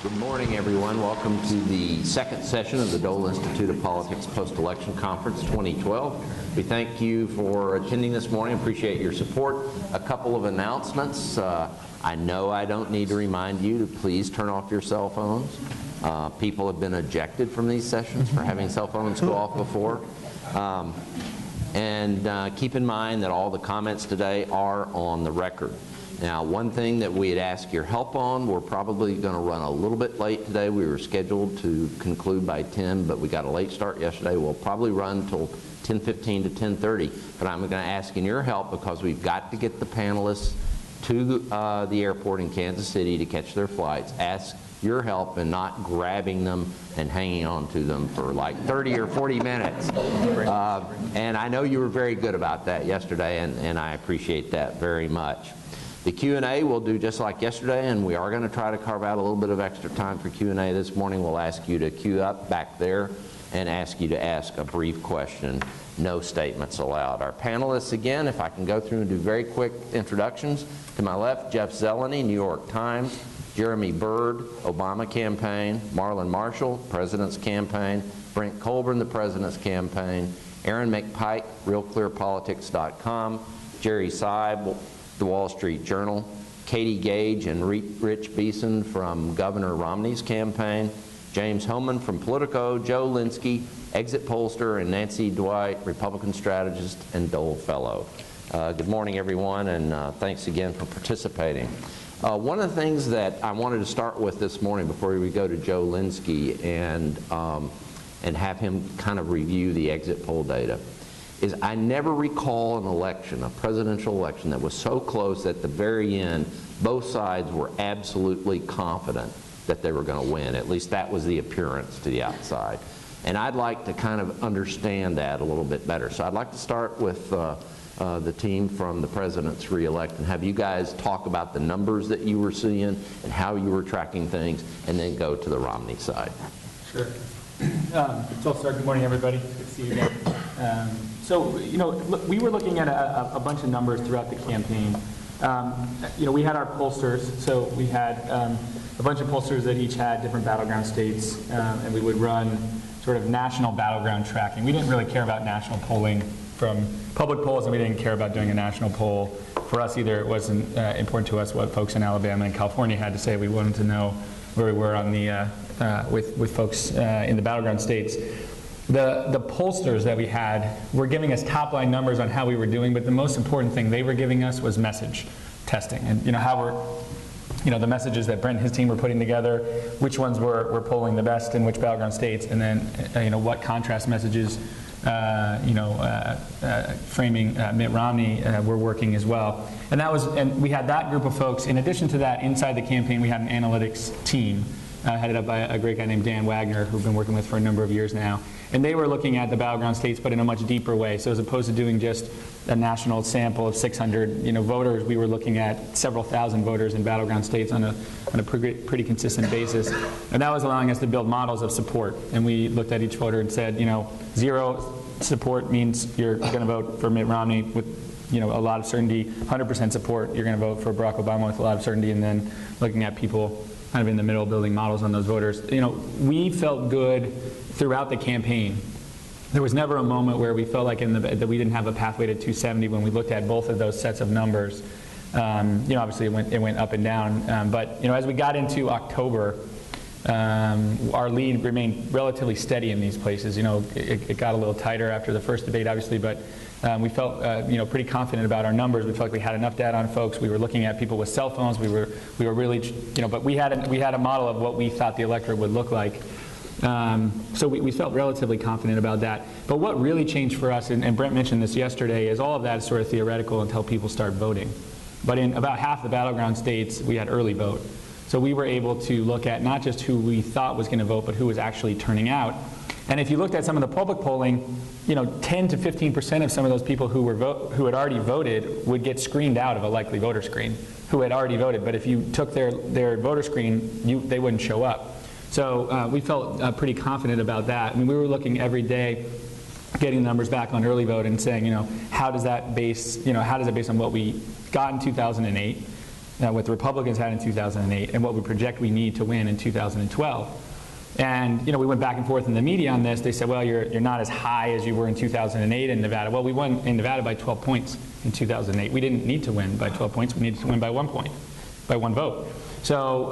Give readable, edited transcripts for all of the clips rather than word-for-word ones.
Good morning, everyone. Welcome to the second session of the Dole Institute of Politics Post-Election Conference 2012. We thank you for attending this morning. Appreciate your support. A couple of announcements. I know I don't need to remind you to please turn off your cell phones. People have been ejected from these sessions for having cell phones go off before. And keep in mind that all the comments today are on the record. Now, one thing that we had asked your help on, we're probably going to run a little bit late today. We were scheduled to conclude by 10, but we got a late start yesterday. We'll probably run until 10:15 to 10:30. But I'm going to ask in your help because we've got to get the panelists to the airport in Kansas City to catch their flights. Ask your help in not grabbing them and hanging on to them for like 30 or 40 minutes. And I know you were very good about that yesterday, and I appreciate that very much. The Q&A we'll do just like yesterday, and we are going to try to carve out a little bit of extra time for Q&A this morning. We'll ask you to queue up back there and ask you to ask a brief question. No statements allowed. Our panelists, again, if I can go through and do very quick introductions. To my left, Jeff Zeleny, New York Times. Jeremy Byrd, Obama campaign. Marlon Marshall, President's campaign. Brent Colburn, the President's campaign. Erin McPike, RealClearPolitics.com. Jerry Seib, The Wall Street Journal. Katie Gage and Rich Beeson from Governor Romney's campaign. James Hohmann from Politico. Joe Linsky, exit pollster, and Nancy Dwight, Republican strategist and Dole fellow. Good morning, everyone, and thanks again for participating. One of the things that I wanted to start with this morning before we go to Joe Linsky and have him kind of review the exit poll data is I never recall an election, a presidential election, that was so close at the very end, both sides were absolutely confident that they were going to win. At least that was the appearance to the outside. And I'd like to kind of understand that a little bit better. So I'd like to start with the team from the President's reelect and have you guys talk about the numbers that you were seeing and how you were tracking things, and then go to the Romney side. Sure. So I'll start. Good morning, everybody. Good to see you again. So, you know, we were looking at a bunch of numbers throughout the campaign. You know, we had our pollsters, so we had a bunch of pollsters that each had different battleground states, and we would run sort of national battleground tracking. We didn't really care about national polling from public polls, and we didn't care about doing a national poll. For us either, it wasn't important to us what folks in Alabama and California had to say. We wanted to know where we were on the with folks in the battleground states. The pollsters that we had were giving us top-line numbers on how we were doing, but the most important thing they were giving us was message testing, and you know how we're, the messages that Brent and his team were putting together, which ones were polling the best in which battleground states, and then what contrast messages, framing Mitt Romney were working as well, and we had that group of folks. In addition to that, inside the campaign, we had an analytics team headed up by a great guy named Dan Wagner, who we've been working with for a number of years now. And they were looking at the battleground states, but in a much deeper way. So as opposed to doing just a national sample of 600 voters, we were looking at several thousand voters in battleground states on a pretty consistent basis. And that was allowing us to build models of support. And we looked at each voter and said, 0 support means you're going to vote for Mitt Romney with a lot of certainty. 100% support, you're going to vote for Barack Obama with a lot of certainty. And then looking at people kind of in the middle, building models on those voters. We felt good throughout the campaign. There was never a moment where we felt like that we didn't have a pathway to 270 when we looked at both of those sets of numbers. Obviously it went up and down, but as we got into October, our lead remained relatively steady in these places. It got a little tighter after the first debate, obviously, but we felt pretty confident about our numbers. We felt like we had enough data on folks. We were looking at people with cell phones. We were really, but we had a model of what we thought the electorate would look like. So we felt relatively confident about that. But what really changed for us, and Brent mentioned this yesterday, is all of that is sort of theoretical until people start voting. But in about half the battleground states, we had early vote. So we were able to look at not just who we thought was going to vote, but who was actually turning out. And if you looked at some of the public polling, 10 to 15% of some of those people who had already voted would get screened out of a likely voter screen, who had already voted. But if you took their voter screen, they wouldn't show up. So we felt pretty confident about that. I mean, we were looking every day, getting numbers back on early vote and saying, how does that base on what we got in 2008? what the Republicans had in 2008 and what we project we need to win in 2012. And we went back and forth in the media on this. They said, well, you're not as high as you were in 2008 in Nevada. Well, we won in Nevada by 12 points in 2008. We didn't need to win by 12 points. We needed to win by 1 point, by 1 vote. So,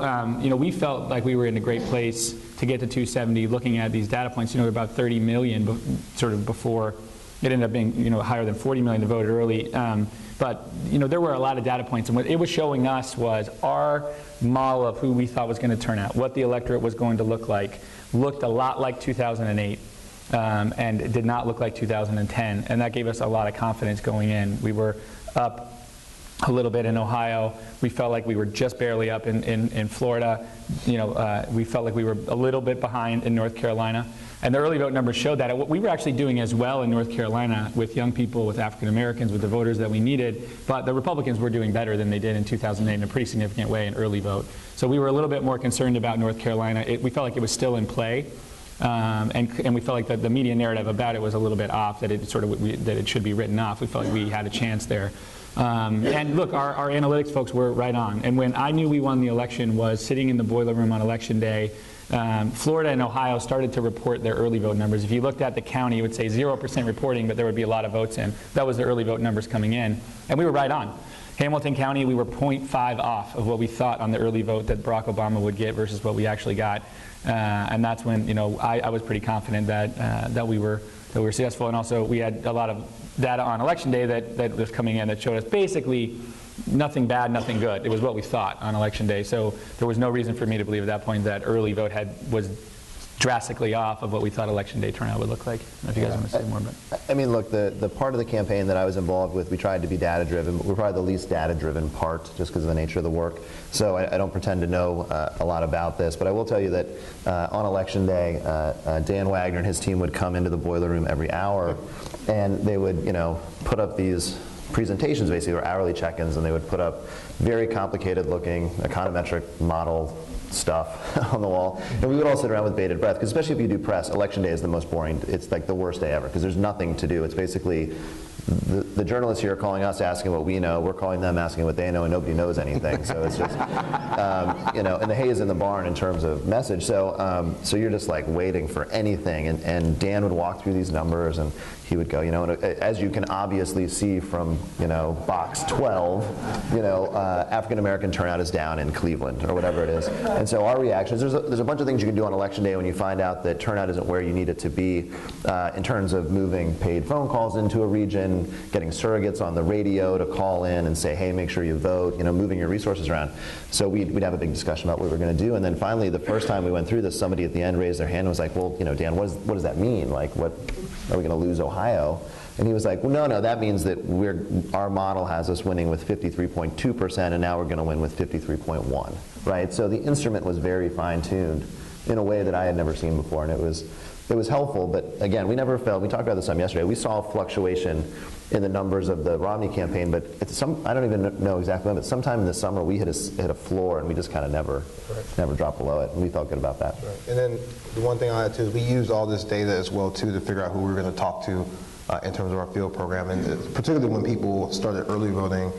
we felt like we were in a great place to get to 270. Looking at these data points, about 30 million sort of before it ended up being, higher than 40 million that voted early. But there were a lot of data points, and what it was showing us was our model of who we thought was going to turn out, what the electorate was going to look like, looked a lot like 2008, and did not look like 2010, and that gave us a lot of confidence going in. We were up a little bit in Ohio. We felt like we were just barely up in Florida. We felt like we were a little bit behind in North Carolina. And the early vote numbers showed that. We were actually doing as well in North Carolina with young people, with African Americans, with the voters that we needed. But the Republicans were doing better than they did in 2008 in a pretty significant way in early vote. So we were a little bit more concerned about North Carolina. We felt like it was still in play. And we felt like the media narrative about it was a little bit off, that it should be written off. We felt like we had a chance there. And look, our analytics folks were right on. And when I knew we won the election was sitting in the boiler room on election day. Florida and Ohio started to report their early vote numbers. If you looked at the county, you would say 0% reporting, but there would be a lot of votes in. That was the early vote numbers coming in. And we were right on. Hamilton County, we were 0.5 off of what we thought on the early vote that Barack Obama would get versus what we actually got. And that's when I was pretty confident that we were successful. And also we had a lot of data on election day that was coming in that showed us basically nothing bad, nothing good. It was what we thought on election day. So there was no reason for me to believe at that point that early vote was drastically off of what we thought election day turnout would look like. I don't know if you guys want to say more about it. I mean, look, the part of the campaign that I was involved with, we tried to be data-driven, but we're probably the least data-driven part just because of the nature of the work. So I don't pretend to know a lot about this, but I will tell you that on election day, Dan Wagner and his team would come into the boiler room every hour, and they would, put up these presentations, basically, or hourly check-ins, and they would put up very complicated-looking econometric model stuff on the wall, and we would all sit around with bated breath, because especially if you do press, election day is the most boring. It's like the worst day ever, because there's nothing to do. It's basically the journalists here are calling us, asking what we know. We're calling them, asking what they know, and nobody knows anything. So it's just, and the hay is in the barn in terms of message. So, so you're just like waiting for anything. And Dan would walk through these numbers, and he would go, and as you can obviously see from, box 12, African American turnout is down in Cleveland or whatever it is. And so our reactions, there's a bunch of things you can do on election day when you find out that turnout isn't where you need it to be in terms of moving paid phone calls into a region, getting surrogates on the radio to call in and say, hey, make sure you vote, moving your resources around. So we'd have a big discussion about what we were going to do. And then finally, the first time we went through this, somebody at the end raised their hand and was like, well, Dan, what does that mean? Like, what are we going to lose Ohio? And he was like, well, no, that means that our model has us winning with 53.2%, and now we're going to win with 53.1, right? So the instrument was very fine-tuned in a way that I had never seen before, and it was helpful. But again, we never failed. We talked about this some yesterday. We saw fluctuation in the numbers of the Romney campaign, but I don't even know exactly when, but sometime in the summer we hit a floor, and we just kind of never dropped below it, and we felt good about that. Right. And then the one thing I had too is we used all this data as well too to figure out who we were going to talk to in terms of our field program, and particularly when people started early voting,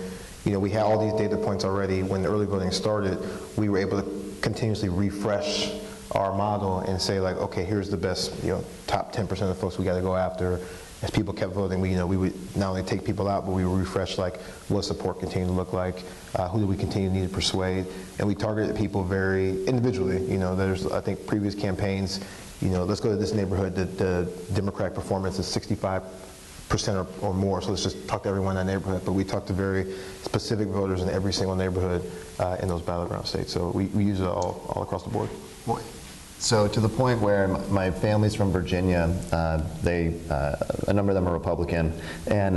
we had all these data points already. When the early voting started, we were able to continuously refresh our model and say, like, okay, here's the best, top 10% of the folks we got to go after. As people kept voting, we would not only take people out, but we would refresh, like, what support continue to look like, who do we continue to need to persuade, and we targeted people very individually. There's, I think, previous campaigns, let's go to this neighborhood, the Democratic performance is 65% or more, so let's just talk to everyone in that neighborhood. But we talked to very specific voters in every single neighborhood in those battleground states. So we use it all across the board. So to the point where my family's from Virginia, a number of them are Republican, and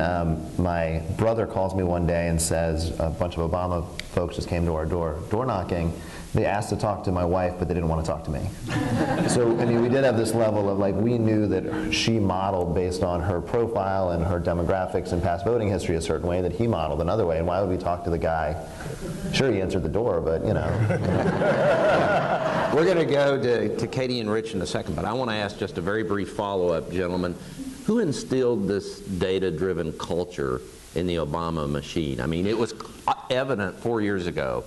my brother calls me one day and says a bunch of Obama folks just came to our door knocking. They asked to talk to my wife, but they didn't want to talk to me. So, we did have this level of, like, we knew that she modeled based on her profile and her demographics and past voting history a certain way, that he modeled another way, and why would we talk to the guy? Sure, he answered the door, but, We're going to go to Katie and Rich in a second, but I want to ask just a very brief follow-up, gentlemen. Who instilled this data-driven culture in the Obama machine? I mean, it was evident 4 years ago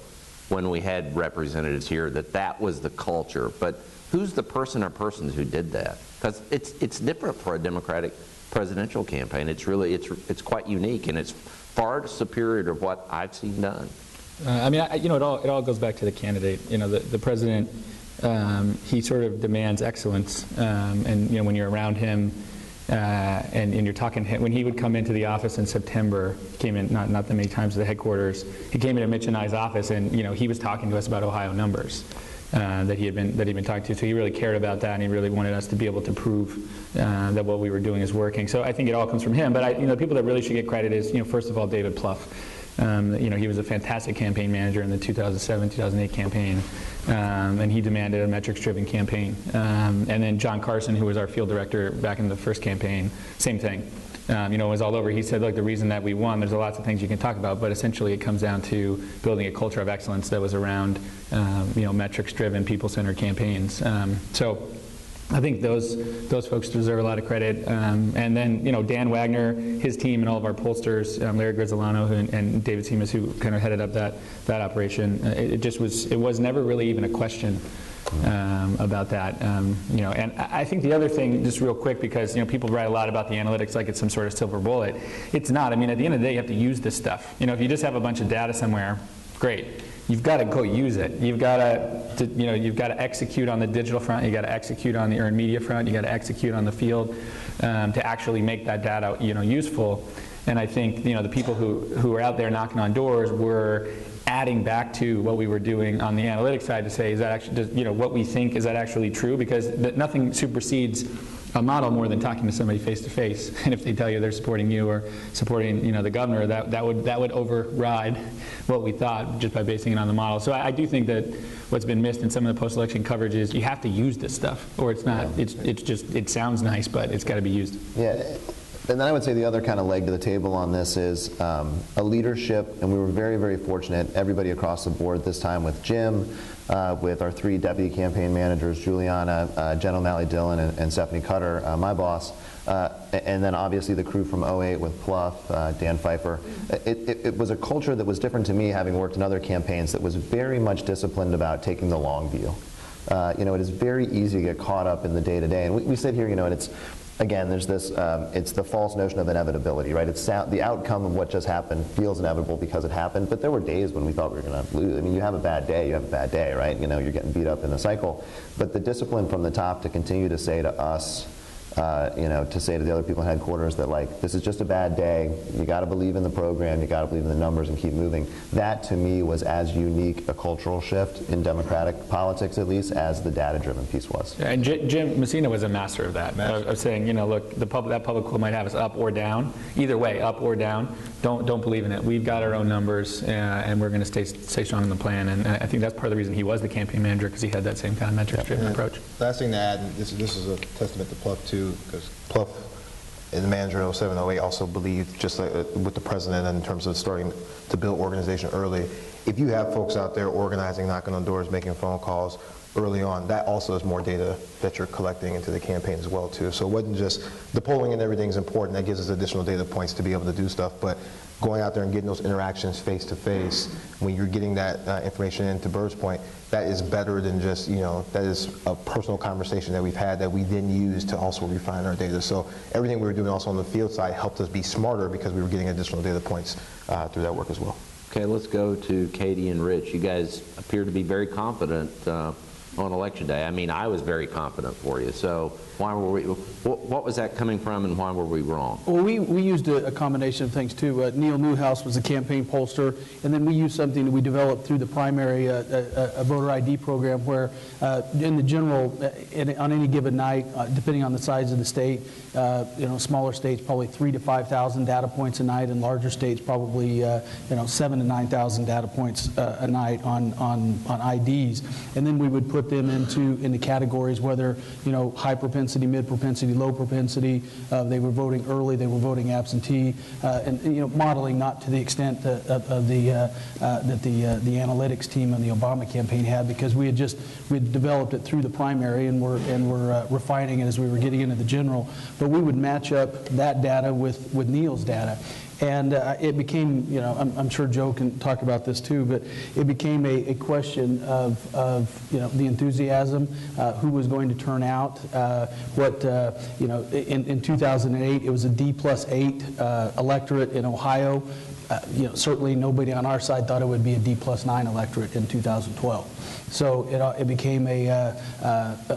when we had representatives here that that was the culture. But who's the person or persons who did that? Because it's different for a Democratic presidential campaign. It's really, it's quite unique, and it's far superior to what I've seen done. I mean, you know, it all goes back to the candidate. You know, the president, he sort of demands excellence, and you know, when you're around him, and you're talking to him, when he would come into the office in September, came in not that many times to the headquarters, he came into Mitch and I's office, and you know, he was talking to us about Ohio numbers that he'd been talking to. So he really cared about that, and he really wanted us to be able to prove that what we were doing is working. So I think it all comes from him. But you know, the people that really should get credit is, you know, first of all, David Plouffe. You know, he was a fantastic campaign manager in the 2007-2008 campaign, and he demanded a metrics-driven campaign. And then John Carson, who was our field director back in the first campaign, same thing. You know, it was all over. He said, look, the reason that we won, there's lots of things you can talk about, but essentially it comes down to building a culture of excellence that was around, you know, metrics-driven, people-centered campaigns. So I think those folks deserve a lot of credit. And then, you know, Dan Wagner, his team, and all of our pollsters, Larry Grizzolano and David Seamus, who kind of headed up that operation. It was never really even a question about that. You know, and I think the other thing, just real quick, because you know, people write a lot about the analytics like it's some sort of silver bullet. It's not. I mean, at the end of the day, you have to use this stuff. You know, if you just have a bunch of data somewhere, great. You've got to go use it. You've got to, you know, you've got to execute on the digital front. You got to execute on the earned media front. You got to execute on the field to actually make that data, you know, useful. And I think, you know, the people who are out there knocking on doors were adding back to what we were doing on the analytics side to say, is that actually, you know, what we think, is that actually true? Because nothing supersedes a model more than talking to somebody face to face. And if they tell you they're supporting you or supporting, you know, the governor, that would override what we thought just by basing it on the model. So I do think that what's been missed in some of the post-election coverage is you have to use this stuff, or it's not. Yeah. It's just, it sounds nice, but it's got to be used. Yeah. And then I would say the other kind of leg to the table on this is a leadership, and we were very, very fortunate, everybody across the board this time, with Jim, with our 3 deputy campaign managers, Juliana, Jen O'Malley Dillon, and Stephanie Cutter, my boss, and then obviously the crew from 08 with Plouffe, Dan Pfeiffer. It was a culture that was different to me, having worked in other campaigns, that was very much disciplined about taking the long view. You know, it is very easy to get caught up in the day-to-day, and we sit here, you know, and it's, again, there's this, it's the false notion of inevitability, right? It's the outcome of what just happened feels inevitable because it happened, but there were days when we thought we were going to lose. I mean, you have a bad day, right? You know, you're getting beat up in the cycle. But the discipline from the top to continue to say to us, you know, to say to the other people in headquarters that, like, this is just a bad day, you got to believe in the program, you got to believe in the numbers and keep moving. That, to me, was as unique a cultural shift in Democratic politics, at least, as the data-driven piece was. Yeah, and Jim Messina was a master of that, of saying, you know, look, that public pool might have us up or down, either way, up or down. Don't believe in it. We've got our own numbers, and we're going to stay strong in the plan. And I think that's part of the reason he was the campaign manager, because he had that same kind of metrics-driven approach. Last thing to add, and this is a testament to Plouffe too, because Plouffe, the manager in 07, 08, also believed, just like with the president, in terms of starting to build organization early. If you have folks out there organizing, knocking on doors, making phone calls early on, that also is more data that you're collecting into the campaign as well too. So it wasn't just the polling and everything is important. That gives us additional data points to be able to do stuff, but going out there and getting those interactions face to face, when you're getting that information in, to Bird's point, that is better than just, you know, that is a personal conversation that we've had that we then use to also refine our data. So everything we were doing also on the field side helped us be smarter because we were getting additional data points through that work as well. Okay, let's go to Katie and Rich. You guys appear to be very confident on Election Day. I mean, I was very confident for you. So why were we? What was that coming from, and why were we wrong? Well, we used a combination of things too. Neil Newhouse was a campaign pollster, and then we used something that we developed through the primary, a voter ID program, where in the general, on any given night, depending on the size of the state, you know, smaller states probably 3,000 to 5,000 data points a night, and larger states probably you know, 7,000 to 9,000 data points a night on IDs, and then we would put them into categories, whether, high propensity, mid propensity, low propensity. They were voting early, they were voting absentee, and modeling not to the extent that the analytics team on the Obama campaign had, because we had developed it through the primary and we're refining it as we were getting into the general. But we would match up that data with Neil's data. And it became, I'm sure Joe can talk about this too, but it became a question of the enthusiasm, who was going to turn out. In 2008, it was a D+8 electorate in Ohio. Certainly nobody on our side thought it would be a D+9 electorate in 2012. So it became a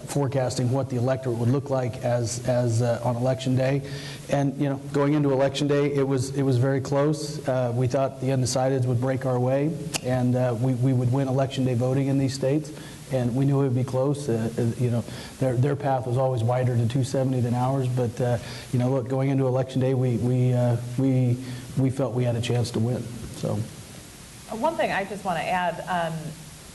forecasting what the electorate would look like as on election day. And going into election day, it was very close. We thought the undecideds would break our way, and we would win election day voting in these states. And we knew it would be close. Their path was always wider to 270 than ours. But look, going into election day, we felt we had a chance to win. So, one thing I just want to add.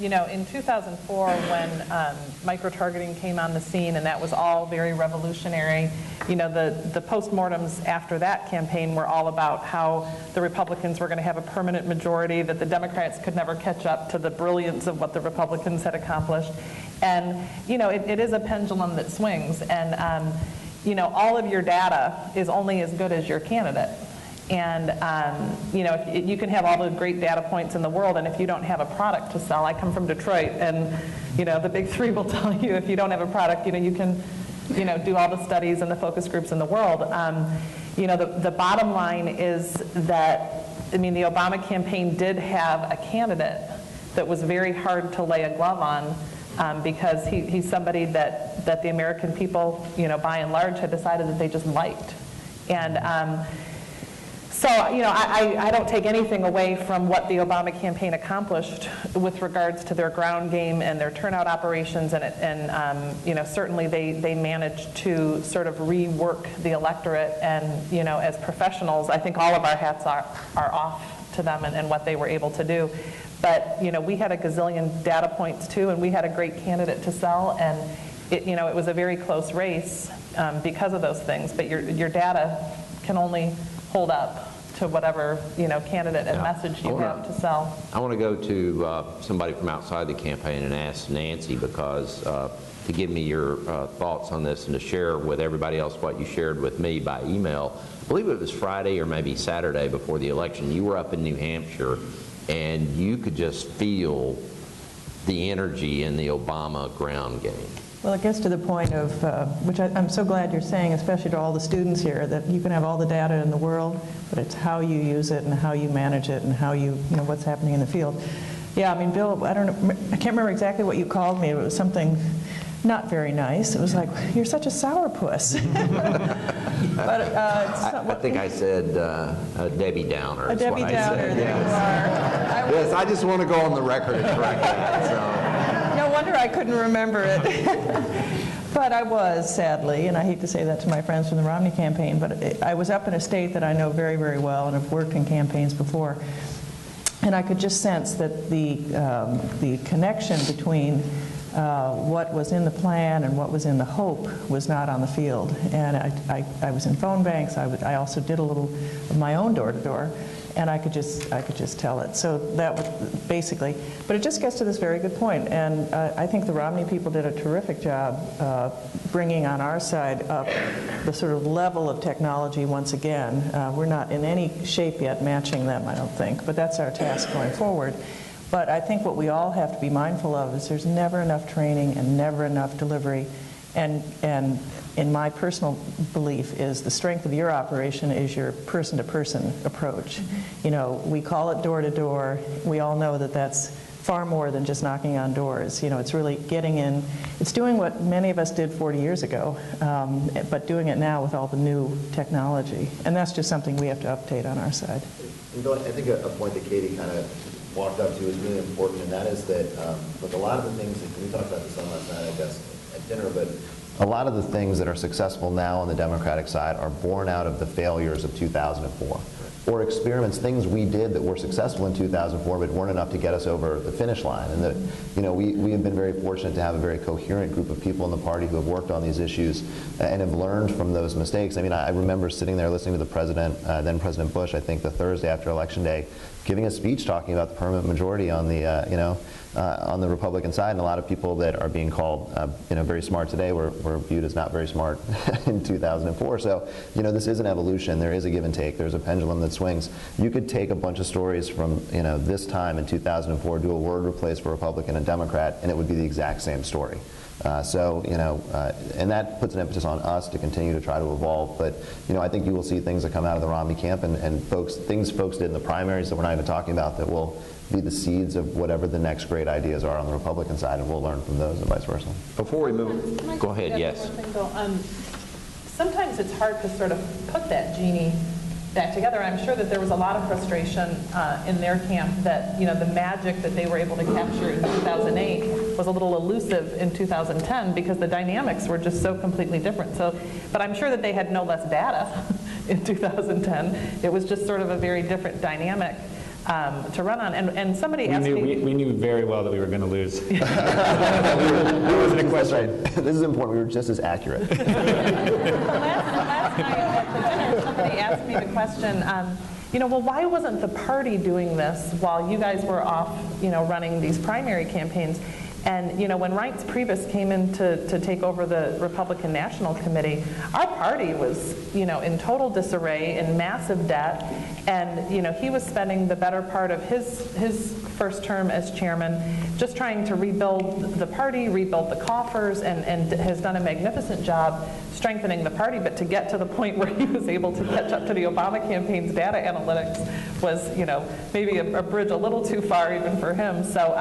In 2004, when micro-targeting came on the scene, and that was all very revolutionary, the postmortems after that campaign were all about how the Republicans were going to have a permanent majority, that the Democrats could never catch up to the brilliance of what the Republicans had accomplished. And, it is a pendulum that swings, and, all of your data is only as good as your candidate. And, you can have all the great data points in the world, and if you don't have a product to sell, I come from Detroit, and, the big three will tell you if you don't have a product, you can, do all the studies and the focus groups in the world. The bottom line is that, the Obama campaign did have a candidate that was very hard to lay a glove on, because he's somebody that the American people, by and large, had decided that they just liked. And, so, I don't take anything away from what the Obama campaign accomplished with regards to their ground game and their turnout operations, and certainly they managed to sort of rework the electorate, and, as professionals, I think all of our hats are off to them and what they were able to do. But, we had a gazillion data points too, and we had a great candidate to sell, and it was a very close race because of those things, but your data can only hold up to whatever candidate and message you have to sell. I want to go to somebody from outside the campaign and ask Nancy, because to give me your thoughts on this and to share with everybody else what you shared with me by email. I believe it was Friday or maybe Saturday before the election. You were up in New Hampshire, and you could just feel the energy in the Obama ground game. Well, it gets to the point of, which I'm so glad you're saying, especially to all the students here, that you can have all the data in the world, but it's how you use it and how you manage it and how what's happening in the field. Yeah, Bill, I can't remember exactly what you called me. It was something not very nice. It was like, you're such a sourpuss. But I think I said Debbie Downer. A Debbie Downer, there you are. Yes, I just want to go on the record and correct that. So. No wonder I couldn't remember it. But I was, sadly, and I hate to say that to my friends from the Romney campaign, but I was up in a state that I know very, very well and have worked in campaigns before. And I could just sense that the connection between what was in the plan and what was in the hope was not on the field. And I was in phone banks. I also did a little of my own door-to-door. And I could just tell it. So that was basically, but it just gets to this very good point. And I think the Romney people did a terrific job bringing on our side up the sort of level of technology once again. We're not in any shape yet matching them, I don't think, but that's our task going forward. But I think what we all have to be mindful of is there's never enough training and never enough delivery. And in my personal belief is the strength of your operation is your person-to-person approach. We call it door-to-door. We all know that that's far more than just knocking on doors. It's really getting in. It's doing what many of us did 40 years ago, but doing it now with all the new technology. And that's just something we have to update on our side. And Bill, I think a point that Katie kind of walked up to is really important, and that is that, look, a lot of the things, that we talked about this on last night, I guess, at dinner, but a lot of the things that are successful now on the Democratic side are born out of the failures of 2004. or experiments, things we did that were successful in 2004 but weren't enough to get us over the finish line. And that, you know, we have been very fortunate to have a very coherent group of people in the party who have worked on these issues and have learned from those mistakes. I mean, I remember sitting there listening to the president, then President Bush, I think the Thursday after Election Day, giving a speech talking about the permanent majority on the, on the Republican side, and a lot of people that are being called, very smart today were viewed as not very smart in 2004. So, this is an evolution. There is a give and take. There's a pendulum that swings. You could take a bunch of stories from, this time in 2004, do a word replace for Republican and Democrat, and it would be the exact same story. And that puts an emphasis on us to continue to try to evolve. But, I think you will see things that come out of the Romney camp and things folks did in the primaries that we're not even talking about that will be the seeds of whatever the next great ideas are on the Republican side, and we'll learn from those and vice versa. Before we move, go ahead, yes. Sometimes it's hard to sort of put that genie back together. I'm sure that there was a lot of frustration in their camp that, the magic that they were able to capture in 2008 was a little elusive in 2010 because the dynamics were just so completely different. But I'm sure that they had no less data in 2010. It was just sort of a very different dynamic to run on. And somebody asked me... We knew very well that we were going to lose. It wasn't a question. Right. This is important. We were just as accurate. Last night at the dinner, somebody asked me the question, well, why wasn't the party doing this while you guys were off, running these primary campaigns? And, when Reince Priebus came in to take over the Republican National Committee, our party was, in total disarray, in massive debt. And, he was spending the better part of his first term as chairman just trying to rebuild the party, rebuild the coffers, and has done a magnificent job strengthening the party. But to get to the point where he was able to catch up to the Obama campaign's data analytics was, maybe a bridge a little too far even for him. So,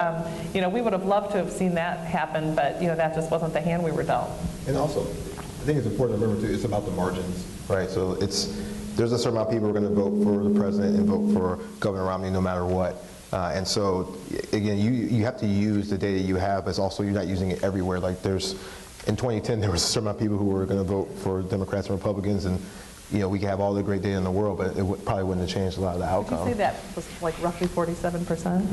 we would have loved to have seen that happen, but, that just wasn't the hand we were dealt. And also, I think it's important to remember, too, it's about the margins, right? So there's a certain amount of people who are going to vote for the president and vote for Governor Romney no matter what. And so, again, you have to use the data you have, but also you're not using it everywhere. Like in 2010, there was a certain amount of people who were going to vote for Democrats and Republicans, and we could have all the great data in the world, but it probably wouldn't have changed a lot of the outcome. Did you say that was like roughly 47%?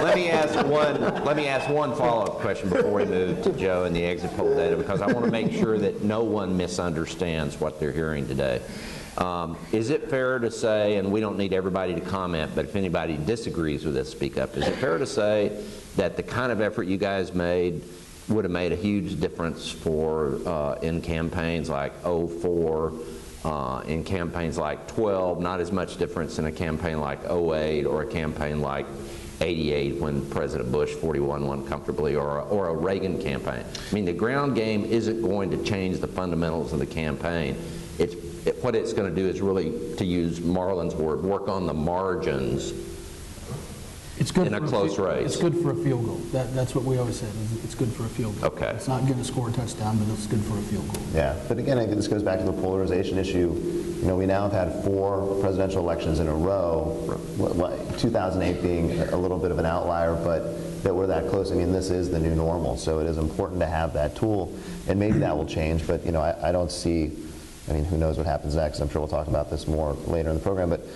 Let me ask one follow-up question before we move to Joe and the exit poll data, because I want to make sure that no one misunderstands what they're hearing today. Is it fair to say, and we don't need everybody to comment, but if anybody disagrees with this, speak up. Is it fair to say that the kind of effort you guys made would have made a huge difference for in campaigns like 04, in campaigns like 12, not as much difference in a campaign like 08 or a campaign like 88 when President Bush 41 won comfortably, or a Reagan campaign? I mean, the ground game isn't going to change the fundamentals of the campaign. What it's going to do is really, to use Marlon's word, work on the margins in a close race. It's good for a field goal. That's what we always said. It's good for a field goal. Okay. It's not going to score a touchdown, but it's good for a field goal. Yeah, but again, I think this goes back to the polarization issue. We now have had 4 presidential elections in a row, 2008 being a little bit of an outlier, but that we're that close. I mean, this is the new normal, so it is important to have that tool, and maybe that will change, but I don't see, who knows what happens next. I'm sure we'll talk about this more later in the program, but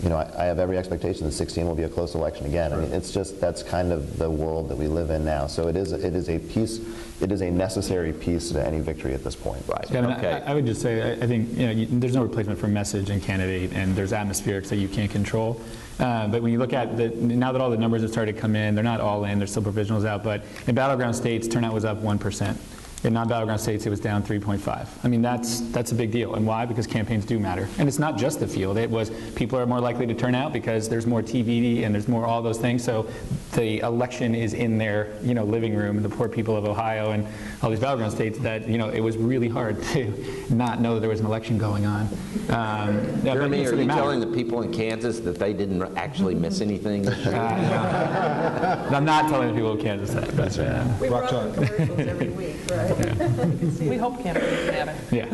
I have every expectation that 16 will be a close election again. I mean, it's just, that's kind of the world that we live in now. So it is a necessary piece to any victory at this point. Right. Yeah, okay. I would just say, I think there's no replacement for message and candidate, and there's atmospherics that you can't control. But when you look at now that all the numbers have started to come in, they're not all in, there's still provisionals out, but in battleground states, turnout was up 1%. In non-battleground states, it was down 3.5. I mean, that's a big deal. And why? Because campaigns do matter. And it's not just the field. It was people are more likely to turn out because there's more TV and there's more all those things. So the election is in their living room. And the poor people of Ohio and all these battleground states that it was really hard to not know that there was an election going on. Jeremy, are you telling the people in Kansas that they didn't actually miss anything this year? I'm not telling the people in Kansas that. That's right. We run commercials every week, right? We hope campaigns matter. Yeah.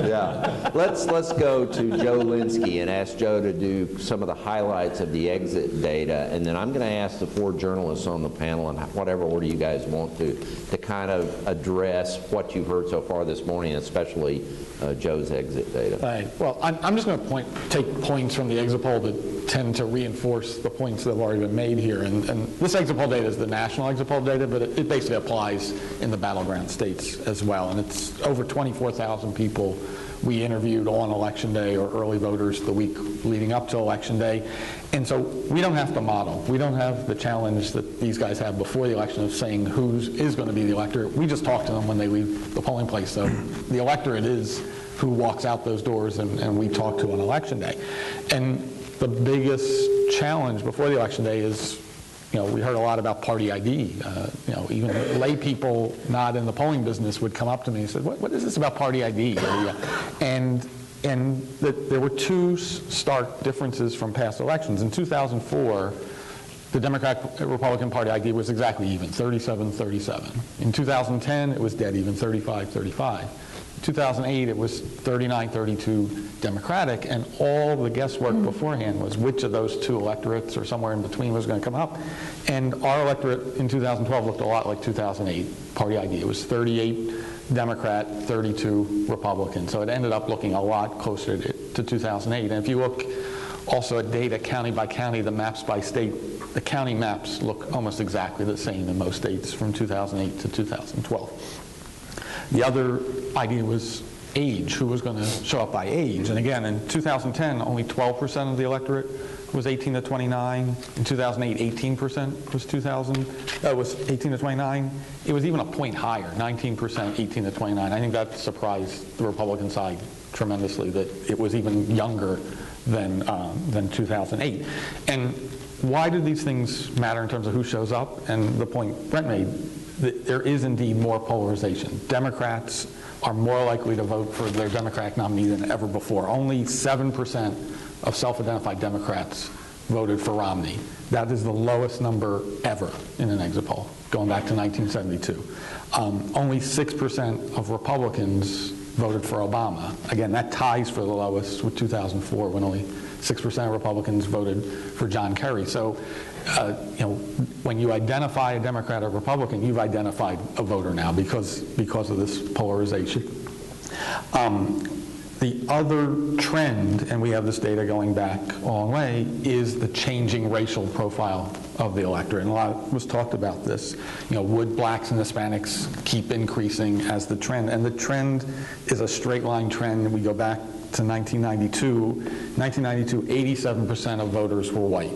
Yeah. Let's go to Joe Linsky and ask Joe to do some of the highlights of the exit data, and then I'm going to ask the 4 journalists on the panel, in whatever order you guys want to kind of address what you've heard so far this morning, especially Joe's exit data. Right. Well, I'm just going to take points from the exit poll that tend to reinforce the points that have already been made here. And this exit poll data is the national exit poll data, but it basically applies in the battleground states as well. And it's over 24,000 people we interviewed on Election Day, or early voters the week leading up to Election Day. And so we don't have to model. We don't have the challenge that these guys have before the election of saying who is going to be the electorate. We just talk to them when they leave the polling place. So the electorate is who walks out those doors, and we talk to on Election Day. And the biggest challenge before the Election Day is, we heard a lot about party ID. Even lay people not in the polling business would come up to me and say, what is this about party ID? And there were 2 stark differences from past elections. In 2004, the Democrat-Republican Party ID was exactly even, 37-37. In 2010, it was dead even, 35-35. In 2008, it was 39-32 Democratic, and all the guesswork beforehand was which of those 2 electorates or somewhere in between was going to come up. And our electorate in 2012 looked a lot like 2008 Party ID. It was 38 Democrat, 32 Republican. So it ended up looking a lot closer to 2008. And if you look also at data county by county, the maps by state, the county maps look almost exactly the same in most states from 2008 to 2012. The other idea was age, who was going to show up by age. And again, in 2010, only 12% of the electorate was 18 to 29. In 2008, 18% was 18 to 29. It was even a point higher, 19%, 18 to 29. I think that surprised the Republican side tremendously, that it was even younger than 2008. And why do these things matter in terms of who shows up? And the point Brent made, that there is indeed more polarization. Democrats are more likely to vote for their Democratic nominee than ever before. Only 7% of self-identified Democrats voted for Romney. That is the lowest number ever in an exit poll, going back to 1972. Only 6% of Republicans voted for Obama. Again, that ties for the lowest with 2004, when only 6% of Republicans voted for John Kerry. So, when you identify a Democrat or Republican, you've identified a voter now because of this polarization. The other trend, and we have this data going back a long way, is the changing racial profile of the electorate. And a lot was talked about this. Would blacks and Hispanics keep increasing as the trend? And the trend is a straight line trend. We go back to 1992. 1992, 87% of voters were white.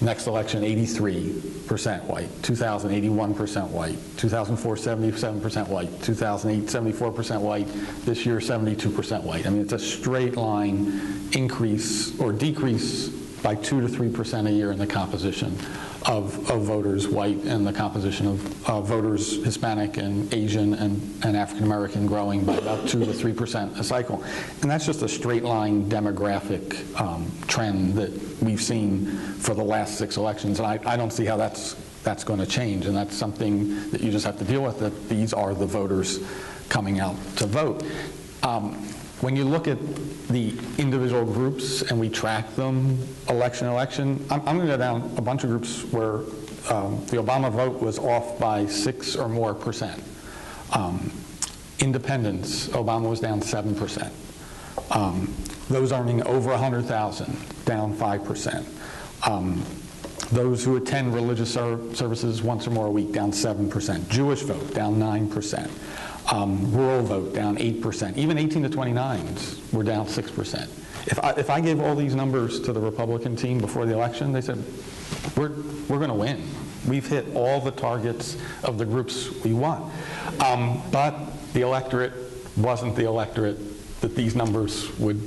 Next election, 83% white. 2000, 81% white. 2004, 77% white. 2008, 74% white. This year, 72% white. I mean, it's a straight line increase or decrease by 2 to 3% a year in the composition of voters white, and the composition of voters Hispanic and Asian and African American growing by about 2 to 3% a cycle. And that's just a straight line demographic trend that we've seen for the last 6 elections. And I don't see how that's going to change. And that's something that you just have to deal with, that these are the voters coming out to vote. When you look at the individual groups and we track them election, I'm going to go down a bunch of groups where the Obama vote was off by 6 or more percent. Independents, Obama was down 7%. Those earning over 100,000, down 5%. Those who attend religious services once or more a week, down 7%. Jewish vote, down 9%. Rural vote, down 8%. Even 18 to 29s were down 6%. If I gave all these numbers to the Republican team before the election, they said, we're going to win. We've hit all the targets of the groups we want. But the electorate wasn't the electorate that these numbers would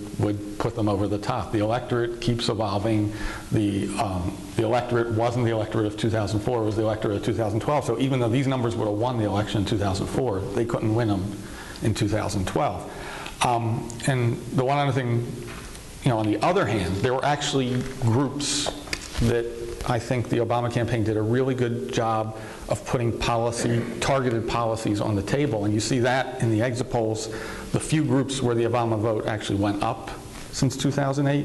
put them over the top. The electorate keeps evolving. The electorate wasn't the electorate of 2004, it was the electorate of 2012. So even though these numbers would have won the election in 2004, they couldn't win them in 2012. And the one other thing, on the other hand, there were actually groups that I think the Obama campaign did a really good job of putting targeted policies on the table. And you see that in the exit polls. The few groups where the Obama vote actually went up since 2008,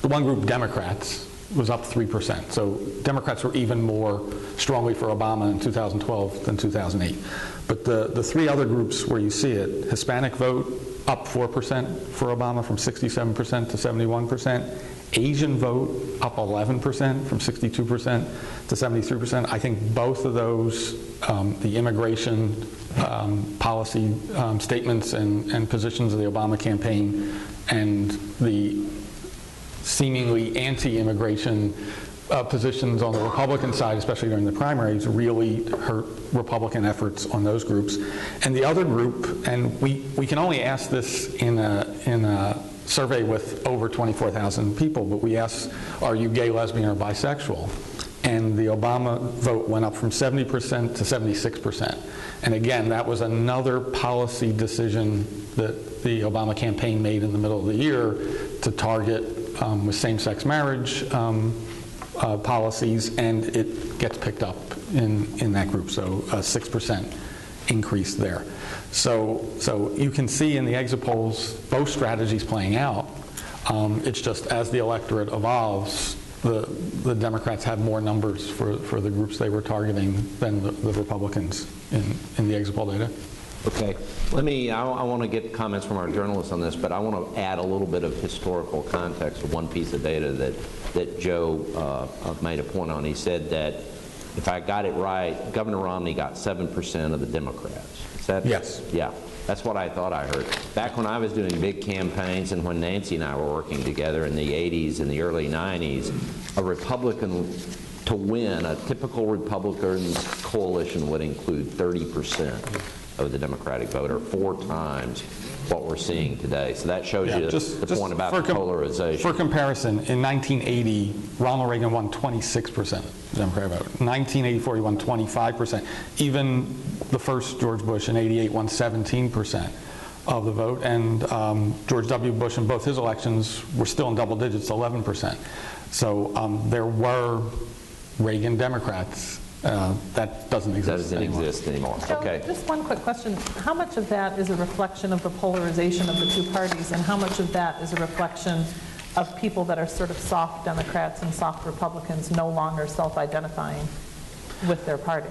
the one group, Democrats, was up 3%. So Democrats were even more strongly for Obama in 2012 than 2008. But the three other groups where you see it, Hispanic vote up 4% for Obama from 67% to 71%. Asian vote up 11% from 62% to 73%. I think both of those, the immigration policy statements and positions of the Obama campaign and the seemingly anti-immigration positions on the Republican side, especially during the primaries, really hurt Republican efforts on those groups. And the other group, and we can only ask this in a survey with over 24,000 people, but we asked, are you gay, lesbian, or bisexual? And the Obama vote went up from 70% to 76%. And again, that was another policy decision that the Obama campaign made in the middle of the year to target with same-sex marriage policies, and it gets picked up in that group, so a 6% increase there. So you can see in the exit polls both strategies playing out. It's just as the electorate evolves, the Democrats have more numbers for the groups they were targeting than the Republicans in the exit poll data. Okay. I want to get comments from our journalists on this, but I want to add a little bit of historical context to one piece of data that Joe made a point on. He said that, if I got it right, Governor Romney got 7% of the Democrats. Is that? Yes. Yeah. That's what I thought I heard. Back when I was doing big campaigns and when Nancy and I were working together in the 80s and the early 90s, a Republican, to win, a typical Republican coalition would include 30% of the Democratic vote, or 4 times what we're seeing today. So that shows you the point about the polarization. For comparison, in 1980, Ronald Reagan won 26% of the Democratic vote. In 1984, he won 25%. Even the first George Bush in 88 won 17% of the vote. And George W. Bush in both his elections were still in double digits, 11%. So there were Reagan Democrats. That doesn't exist anymore. So Okay. Just one quick question. How much of that is a reflection of the polarization of the two parties, and how much of that is a reflection of people that are sort of soft Democrats and soft Republicans no longer self-identifying with their party?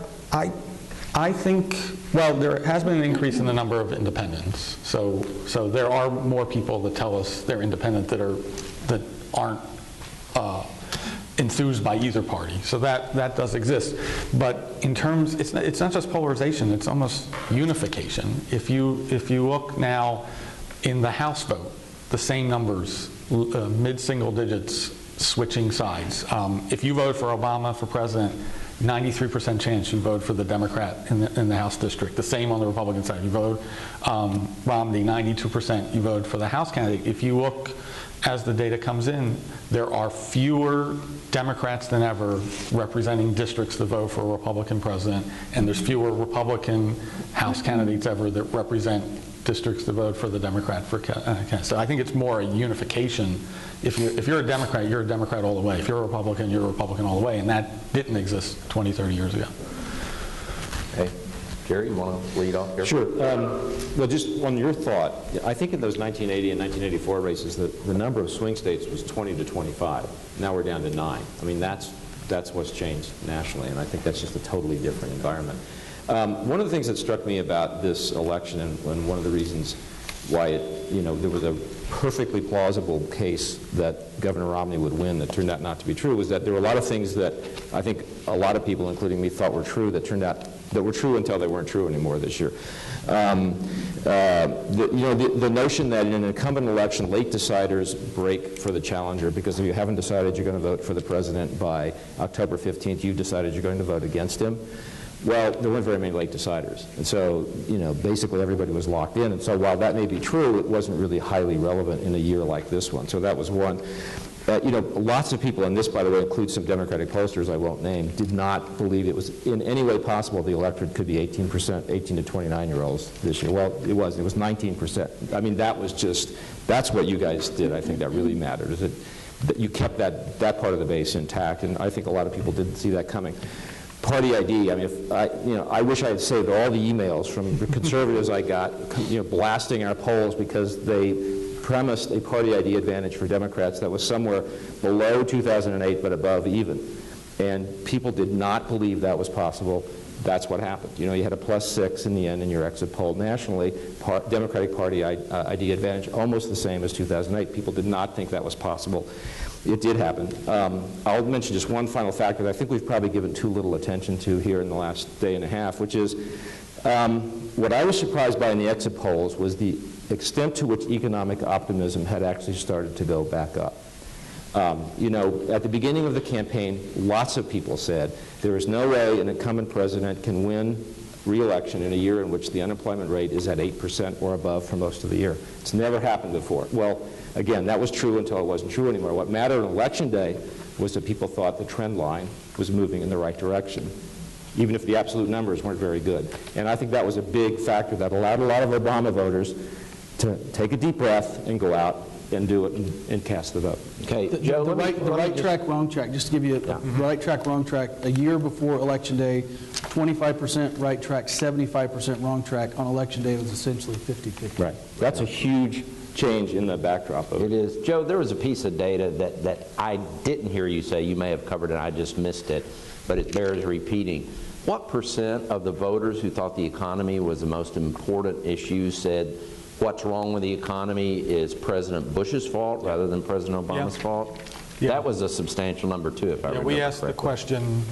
I think, well, there has been an increase in the number of independents. So there are more people that tell us they're independent that aren't enthused by either party. So that does exist. But in terms, it's not just polarization, it's almost unification. If you look now in the House vote, the same numbers, mid-single digits, switching sides. If you vote for Obama for president, 93% chance you vote for the Democrat in the House district. The same on the Republican side. You vote Romney, 92% you vote for the House candidate. If you look as the data comes in, there are fewer Democrats than ever representing districts that vote for a Republican president, and there's fewer Republican House candidates ever that represent districts that vote for the Democrat for candidate. So I think it's more a unification. If you're a Democrat, you're a Democrat all the way. If you're a Republican, you're a Republican all the way, and that didn't exist 20, 30 years ago. Okay. Jerry, you want to lead off here? Sure. Well, just on your thought, I think in those 1980 and 1984 races, the number of swing states was 20 to 25. Now we're down to 9. I mean, that's what's changed nationally, and I think that's just a totally different environment. One of the things that struck me about this election, and one of the reasons why there was a perfectly plausible case that Governor Romney would win that turned out not to be true, was that there were a lot of things that I think a lot of people, including me, thought were true that turned out that were true until they weren't true anymore this year. The notion that in an incumbent election, late deciders break for the challenger, because if you haven't decided you're going to vote for the president by October 15th, you've decided you're going to vote against him. Well, there weren't very many late deciders. And so, basically everybody was locked in. And so while that may be true, it wasn't really highly relevant in a year like this one. So that was one. Lots of people, and this, by the way, includes some Democratic pollsters I won't name, did not believe it was in any way possible the electorate could be 18%, 18 to 29-year-olds this year. Well, it was 19%. I mean, that's what you guys did. I think that really mattered. you kept that part of the base intact, and I think a lot of people didn't see that coming. Party ID, I mean, I wish I had saved all the emails from the conservatives I got, blasting our polls because they premised a party ID advantage for Democrats that was somewhere below 2008 but above even. And people did not believe that was possible. That's what happened. You had a +6 in the end in your exit poll nationally, Democratic Party ID advantage, almost the same as 2008. People did not think that was possible. It did happen. I'll mention just one final factor that I think we've probably given too little attention to here in the last day and a half, which is what I was surprised by in the exit polls was the extent to which economic optimism had actually started to go back up. At the beginning of the campaign, lots of people said there is no way an incumbent president can win re-election in a year in which the unemployment rate is at 8% or above for most of the year. It's never happened before. Well, again, that was true until it wasn't true anymore. What mattered on election day was that people thought the trend line was moving in the right direction, even if the absolute numbers weren't very good. And I think that was a big factor that allowed a lot of Obama voters to take a deep breath and go out and do it and cast the vote. Okay, The Joe, right track, wrong track. Just to give you a right track, wrong track. A year before Election Day, 25% right track, 75% wrong track. On Election Day, it was essentially 50-50. Right. That's a huge change in the backdrop of it. It is. Joe, there was a piece of data that I didn't hear you say. You may have covered it, I just missed it, but it bears repeating. What percent of the voters who thought the economy was the most important issue said what's wrong with the economy is President Bush's fault rather than President Obama's fault? Yeah. That was a substantial number, too, if I remember We asked correctly. the question,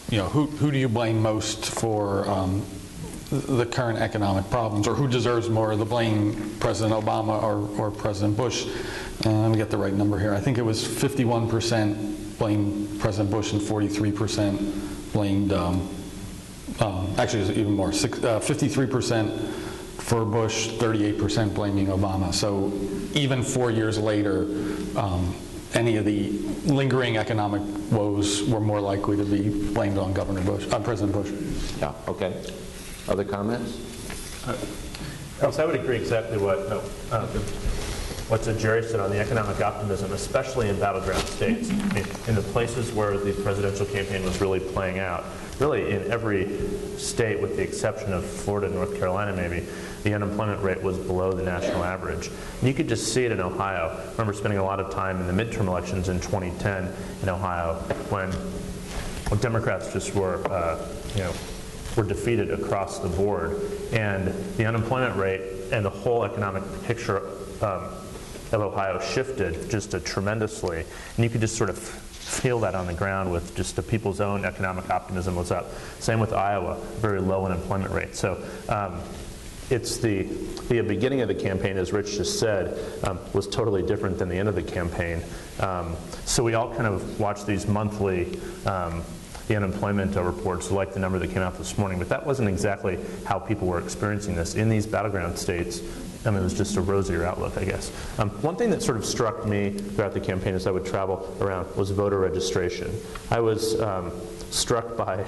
who do you blame most for the current economic problems, or who deserves more of the blame, President Obama or President Bush? Let me get the right number here. I think it was 51% blamed President Bush and 43% blamed, actually it was even more, 53% for Bush, 38% blaming Obama. So even 4 years later, any of the lingering economic woes were more likely to be blamed on President Bush. Yeah, okay. Other comments? Else I would agree exactly what Jerry said on the economic optimism, especially in battleground states, in the places where the presidential campaign was really playing out. Really, in every state, with the exception of Florida and North Carolina, maybe, the unemployment rate was below the national average. And you could just see it in Ohio. I remember spending a lot of time in the midterm elections in 2010 in Ohio when Democrats just were defeated across the board, and the unemployment rate and the whole economic picture of Ohio shifted just tremendously, and you could just sort of feel that on the ground with just the people's own economic optimism was up. Same with Iowa, very low unemployment rate. So it's the beginning of the campaign, as Rich just said, was totally different than the end of the campaign. So we all kind of watched these monthly the unemployment reports, like the number that came out this morning, but that wasn't exactly how people were experiencing this. In these battleground states, it was just a rosier outlook, I guess. One thing that sort of struck me throughout the campaign as I would travel around was voter registration. I was struck by,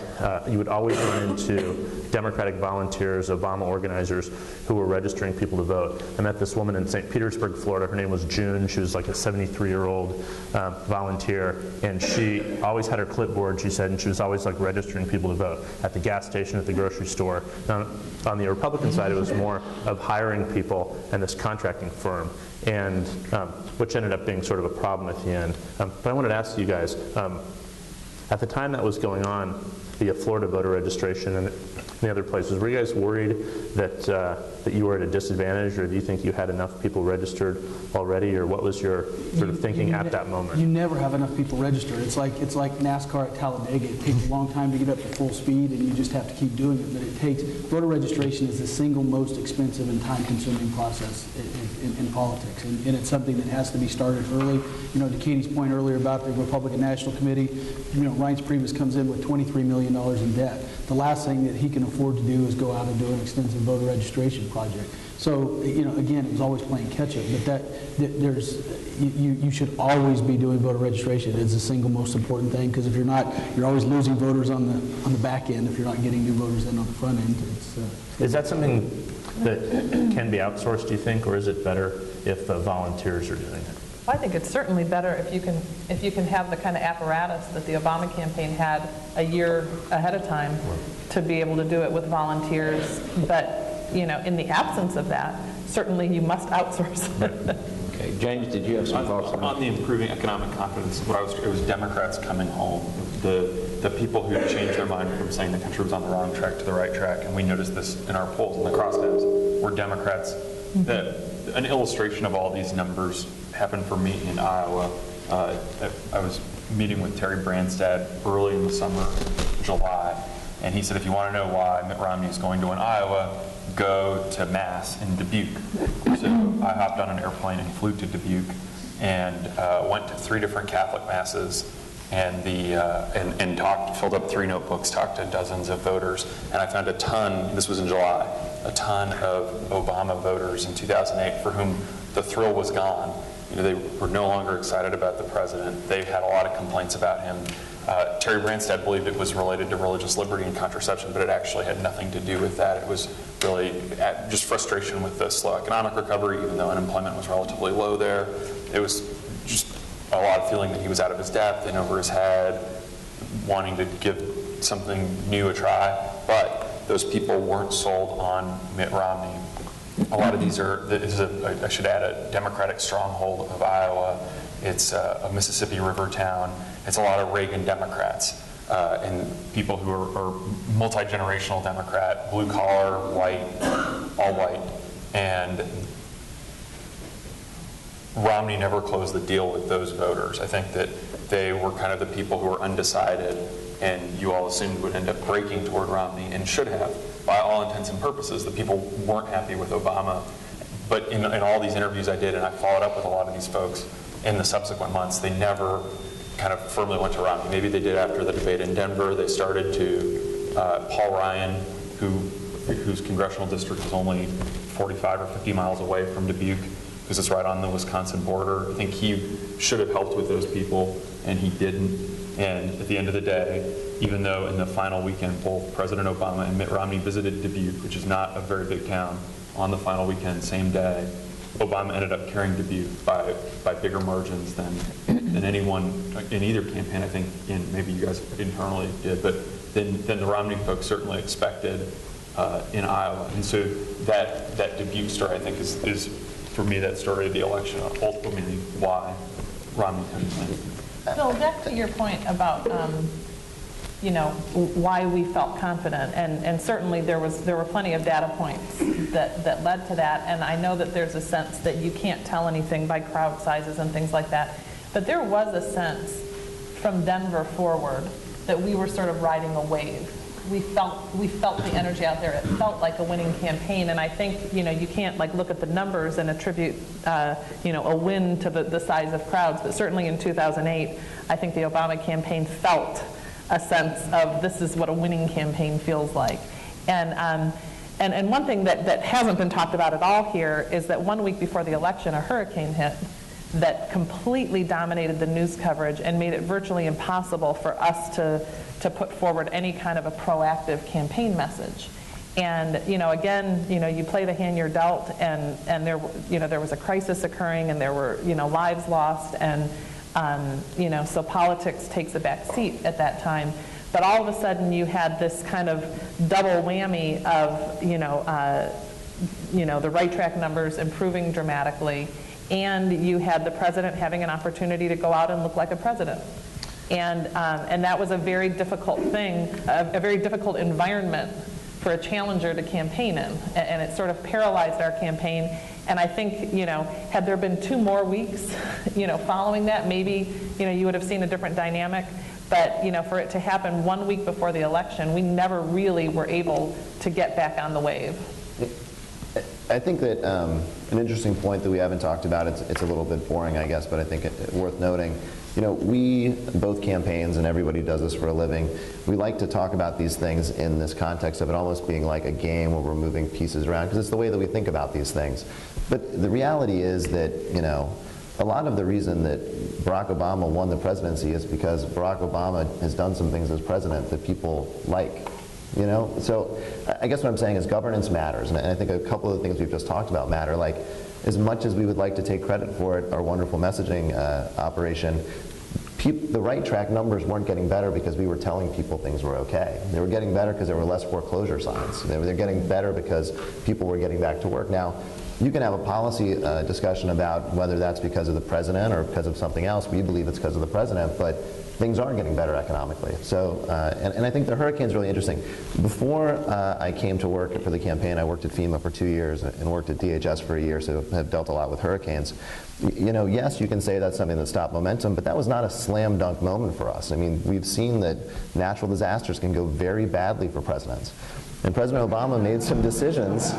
you would always run into Democratic volunteers, Obama organizers who were registering people to vote. I met this woman in St. Petersburg, Florida. Her name was June. She was like a 73-year-old volunteer, and she always had her clipboard, she said, and she was always like registering people to vote at the gas station, at the grocery store. Now, on the Republican side, it was more of hiring people and this contracting firm, and which ended up being sort of a problem at the end. But I wanted to ask you guys, at the time that was going on, the Florida voter registration and the other places, were you guys worried that you were at a disadvantage, or do you think you had enough people registered already, or what was your sort of thinking at that moment? You never have enough people registered. It's like NASCAR at Talladega. It takes a long time to get up to full speed, and you just have to keep doing it. But it takes, voter registration is the single most expensive and time-consuming process in politics, and it's something that has to be started early. To Katie's point earlier about the Republican National Committee, Reince Priebus comes in with $23 million in debt. The last thing that he can afford to do is go out and do an extensive voter registration project. So, again, it was always playing catch-up. But you should always be doing voter registration. It's the single most important thing, because if you're not, you're always losing voters on the back end if you're not getting new voters in on the front end. Is that something that can be outsourced, do you think, or is it better if volunteers are doing it? Well, I think it's certainly better if you can have the kind of apparatus that the Obama campaign had a year ahead of time to be able to do it with volunteers. But in the absence of that, certainly you must outsource it. Okay, James, did you have some thoughts on that? On the improving economic confidence, it was Democrats coming home. The people who changed their mind from saying the country was on the wrong track to the right track, and we noticed this in our polls in the crosstabs, were Democrats. An illustration of all these numbers happened for me in Iowa. I was meeting with Terry Branstad early in the summer, July, and he said, if you want to know why Mitt Romney is going to win Iowa, go to Mass in Dubuque. So I hopped on an airplane and flew to Dubuque and went to 3 different Catholic Masses and filled up 3 notebooks, talked to dozens of voters, and I found a ton, this was in July, a ton of Obama voters in 2008 for whom the thrill was gone. They were no longer excited about the president. They had a lot of complaints about him. Terry Branstad believed it was related to religious liberty and contraception, but it actually had nothing to do with that. It was really just frustration with the slow economic recovery, even though unemployment was relatively low there. It was just a lot of feeling that he was out of his depth and over his head, wanting to give something new a try. But those people weren't sold on Mitt Romney. A lot of these I should add, a Democratic stronghold of Iowa. It's a Mississippi River town. It's a lot of Reagan Democrats and people who are multi-generational Democrat, blue collar, white, all white. And Romney never closed the deal with those voters. I think that they were kind of the people who were undecided, and you all assumed would end up breaking toward Romney, and should have. By all intents and purposes, the people weren't happy with Obama. But in all these interviews I did, and I followed up with a lot of these folks in the subsequent months, they never kind of firmly went to Romney. Maybe they did after the debate in Denver. They started to Paul Ryan, whose congressional district is only 45 or 50 miles away from Dubuque, because it's right on the Wisconsin border. I think he should have helped with those people, and he didn't. And at the end of the day, even though in the final weekend both President Obama and Mitt Romney visited Dubuque, which is not a very big town, on the final weekend, same day, Obama ended up carrying Dubuque by bigger margins than anyone in either campaign, I think, and maybe you guys internally did, but than the Romney folks certainly expected in Iowa. And so that Dubuque story, I think, is for me, that story of the election, ultimately why Romney couldn't win. Bill, back to your point about why we felt confident, and certainly there were plenty of data points that led to that, and I know that there's a sense that you can't tell anything by crowd sizes and things like that, but there was a sense from Denver forward that we were sort of riding a wave. We felt the energy out there. It felt like a winning campaign, and I think you can't look at the numbers and attribute a win to the size of crowds, but certainly in 2008, I think the Obama campaign felt a sense of this is what a winning campaign feels like. And one thing that hasn't been talked about at all here is that 1 week before the election, a hurricane hit that completely dominated the news coverage and made it virtually impossible for us to put forward any kind of a proactive campaign message. And again, you play the hand you're dealt, and there was a crisis occurring, and there were lives lost, and so politics takes a back seat at that time. But all of a sudden, you had this kind of double whammy of the right track numbers improving dramatically, and you had the president having an opportunity to go out and look like a president. And that was a very difficult thing, a very difficult environment for a challenger to campaign in. And it sort of paralyzed our campaign. And I think, had there been 2 more weeks, following that, maybe, you would have seen a different dynamic. But, for it to happen 1 week before the election, we never really were able to get back on the wave. I think that an interesting point that we haven't talked about, it's a little bit boring, I guess, but I think it's worth noting. We, both campaigns, and everybody does this for a living, we like to talk about these things in this context of it almost being like a game where we're moving pieces around, because it's the way that we think about these things. But the reality is that, a lot of the reason that Barack Obama won the presidency is because Barack Obama has done some things as president that people like. So I guess what I'm saying is governance matters, and I think a couple of the things we've just talked about matter. Like, as much as we would like to take credit for it, our wonderful messaging operation, the right track numbers weren't getting better because we were telling people things were okay. They were getting better because there were less foreclosure signs. They're getting better because people were getting back to work. Now, you can have a policy discussion about whether that's because of the president or because of something else. We believe it's because of the president, but things are getting better economically. So, and I think the hurricane's really interesting. Before I came to work for the campaign, I worked at FEMA for 2 years and worked at DHS for a year, so have dealt a lot with hurricanes. You know, yes, you can say that's something that stopped momentum, but that was not a slam dunk moment for us. I mean, we've seen that natural disasters can go very badly for presidents. And President Obama made some decisions.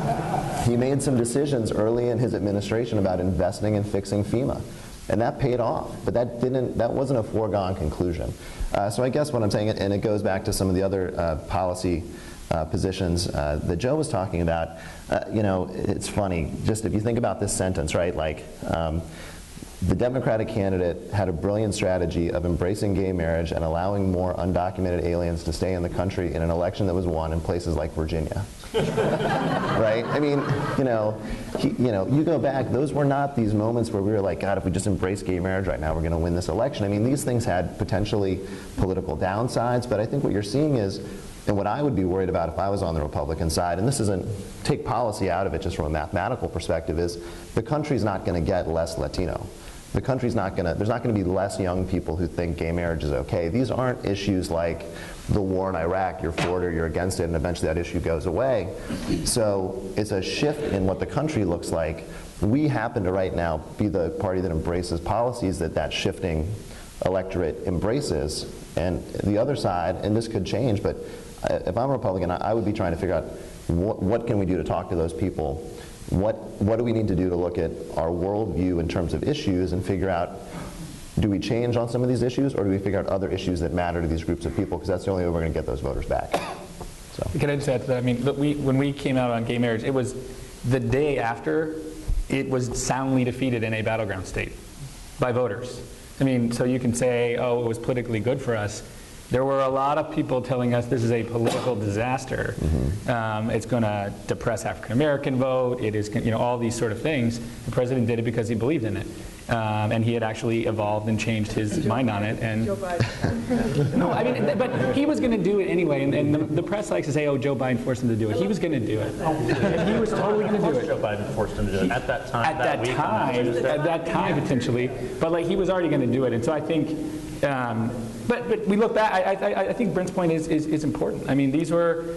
He made some decisions early in his administration about investing and fixing FEMA. And that paid off, but that wasn't a foregone conclusion. So I guess what I'm saying, and it goes back to some of the other policy positions that Joe was talking about, you know, it's funny, just if you think about this sentence, right, like, the Democratic candidate had a brilliant strategy of embracing gay marriage and allowing more undocumented aliens to stay in the country in an election that was won in places like Virginia. Right? I mean, you go back, those were not these moments where we were like, God, if we just embrace gay marriage right now, we're going to win this election. I mean, these things had potentially political downsides, but I think what you're seeing is, and what I would be worried about if I was on the Republican side, and this isn't, take policy out of it just from a mathematical perspective, is the country's not going to get less Latino. The country's not going to, there's not going to be less young people who think gay marriage is okay. These aren't issues like the war in Iraq, you're for it or you're against it, and eventually that issue goes away. So it's a shift in what the country looks like. We happen to right now be the party that embraces policies that shifting electorate embraces. And the other side, and this could change, but if I'm a Republican, I would be trying to figure out what can we do to talk to those people. What do we need to do to look at our worldview in terms of issues and figure out, do we change on some of these issues, or do we figure out other issues that matter to these groups of people? Because that's the only way we're going to get those voters back. So. Can I just add to that? I mean, when we came out on gay marriage, it was the day after it was soundly defeated in a battleground state by voters. I mean, so you can say, oh, it was politically good for us. There were a lot of people telling us this is a political disaster. Mm-hmm. It's going to depress African American vote. It is, all these sort of things. The president did it because he believed in it, and he had actually evolved and changed his mind on it. And no, I mean, but he was going to do it anyway. And the press likes to say, "Oh, Joe Biden forced him to do it." He was going to do it. He was totally going to do it. Joe Biden forced him to do it at that time. At that time, potentially. But like he was already going to do it, and so I think. But we look back, I think Brent's point is important. I mean, these were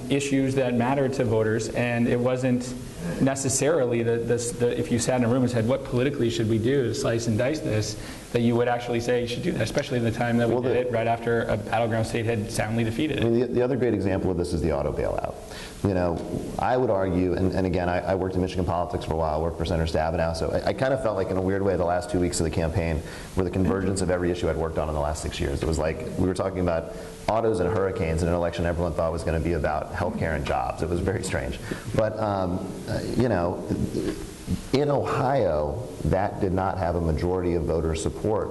issues that mattered to voters, and it wasn't necessarily if you sat in a room and said, what politically should we do to slice and dice this, that you would actually say you should do that, especially in the time that we did it right after a battleground state had soundly defeated it. I mean, the other great example of this is the auto bailout. I would argue, and again, I worked in Michigan politics for a while, I worked for Senator Stabenow, so I kind of felt like in a weird way the last 2 weeks of the campaign were the convergence of every issue I'd worked on in the last 6 years. It was like we were talking about autos and hurricanes in an election everyone thought was going to be about healthcare and jobs. It was very strange. But, in Ohio, that did not have a majority of voter support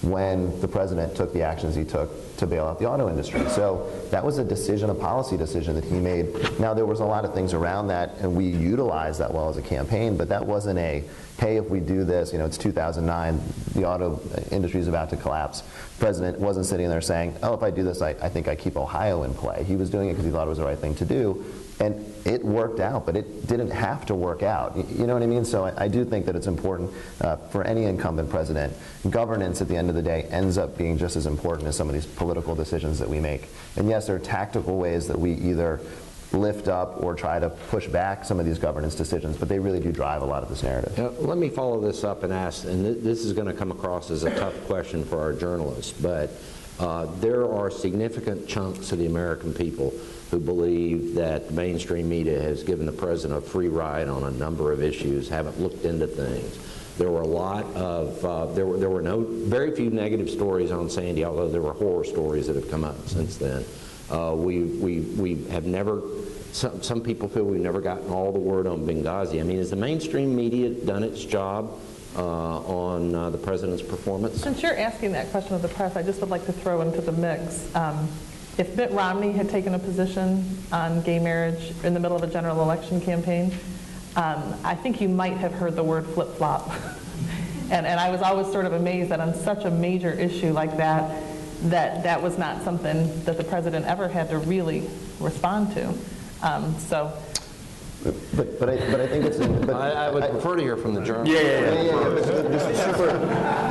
when the president took the actions he took to bail out the auto industry. So that was a decision, a policy decision that he made. Now there was a lot of things around that, and we utilized that well as a campaign, but that wasn't a, hey, if we do this, it's 2009, the auto industry is about to collapse. The president wasn't sitting there saying, oh, if I do this, I think I keep Ohio in play. He was doing it because he thought it was the right thing to do. And it worked out, but it didn't have to work out. You know what I mean? So I do think that it's important for any incumbent president. Governance, at the end of the day, ends up being just as important as some of these political decisions that we make. And yes, there are tactical ways that we either lift up or try to push back some of these governance decisions, but they really do drive a lot of this narrative. Let me follow this up and ask, and this is going to come across as a tough question for our journalists, but there are significant chunks of the American people who believe that the mainstream media has given the president a free ride on a number of issues, haven't looked into things. There were a lot of, there were very few negative stories on Sandy, although there were horror stories that have come up since then. We have never, some people feel we've never gotten all the word on Benghazi. I mean, has the mainstream media done its job on the president's performance? Since you're asking that question of the press, I just would like to throw into the mix. If Mitt Romney had taken a position on gay marriage in the middle of a general election campaign, I think you might have heard the word flip-flop. And I was always sort of amazed that on such a major issue like that, that was not something that the president ever had to really respond to. But I think it's. I would prefer to hear from the journalist.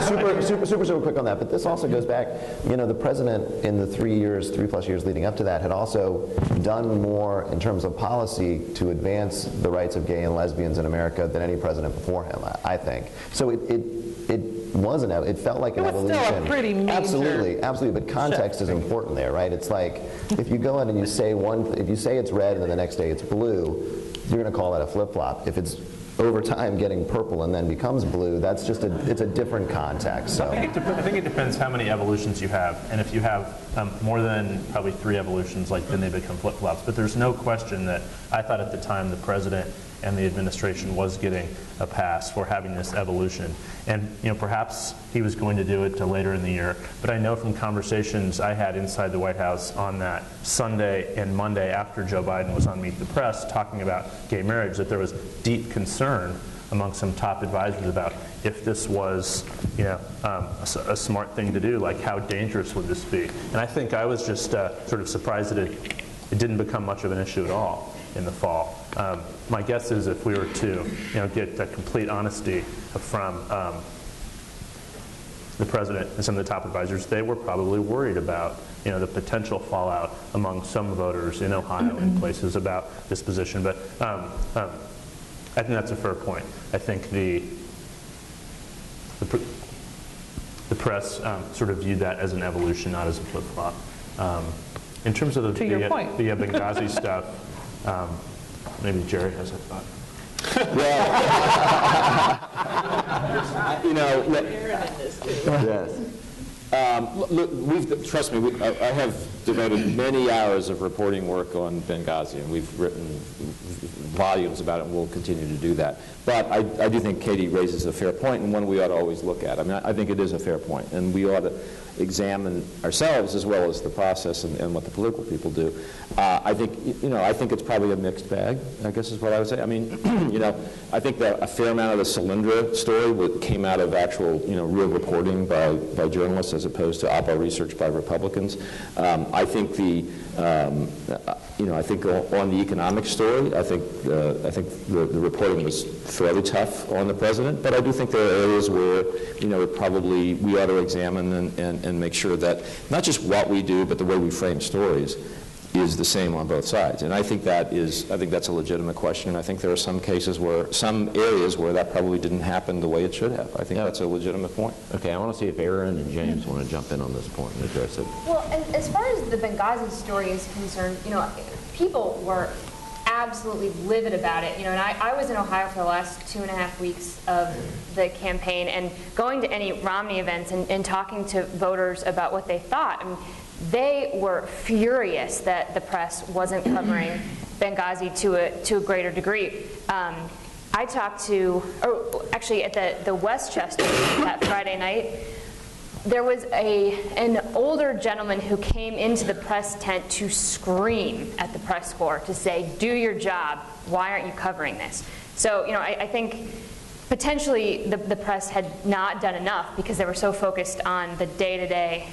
Just super quick on that. But this also goes back. The president in the 3+ years leading up to that had also done more in terms of policy to advance the rights of gay and lesbians in America than any president before him. I think so. It felt like an evolution. It was still a pretty major Absolutely. But context is important there, right? It's like if you go in and you say if you say it's red and then the next day it's blue, you're going to call that a flip-flop. If it's over time getting purple and then becomes blue, that's just it's a different context. So. I think it depends how many evolutions you have, and if you have more than probably 3 evolutions, then they become flip-flops. But there's no question that I thought at the time the president and the administration was getting a pass for having this evolution. And perhaps he was going to do it till later in the year, but I know from conversations I had inside the White House on that Sunday and Monday after Joe Biden was on Meet the Press talking about gay marriage that there was deep concern among some top advisors about if this was a smart thing to do, how dangerous would this be? And I think I was just sort of surprised that it didn't become much of an issue at all in the fall. My guess is if we were to get complete honesty from the president and some of the top advisors, they were probably worried about the potential fallout among some voters in Ohio and places about this position. But I think that's a fair point. I think the press sort of viewed that as an evolution, not as a flip-flop. In terms of the Benghazi stuff, maybe Jerry has a thought. Look, trust me, I have devoted many hours of reporting work on Benghazi, and we've written volumes about it, and we'll continue to do that. But I do think Katie raises a fair point, and one we ought to always look at. I mean, I think it is a fair point, and we ought to examine ourselves as well as the process and what the political people do. I think it's probably a mixed bag, I guess is what I would say. I mean, I think that a fair amount of the Solyndra story came out of actual, real reporting by journalists as opposed to oppo research by Republicans. I think I think on the economic story, I think the reporting was fairly tough on the president, but I do think there are areas where, probably we ought to examine and make sure that not just what we do, but the way we frame stories is the same on both sides. And I think that's a legitimate question, and I think there are some areas where that probably didn't happen the way it should have. I think that's a legitimate point. Okay, I want to see if Erin and James want to jump in on this point and address it. Well, and as far as the Benghazi story is concerned, people were absolutely livid about it. And I was in Ohio for the last 2.5 weeks of the campaign, and going to any Romney events and talking to voters about what they thought. I mean, they were furious that the press wasn't covering Benghazi to a greater degree. I talked to, actually at the Westchester that Friday night, there was an older gentleman who came into the press tent to scream at the press corps to say, do your job, why aren't you covering this? So, I think potentially the press had not done enough because they were so focused on the day-to-day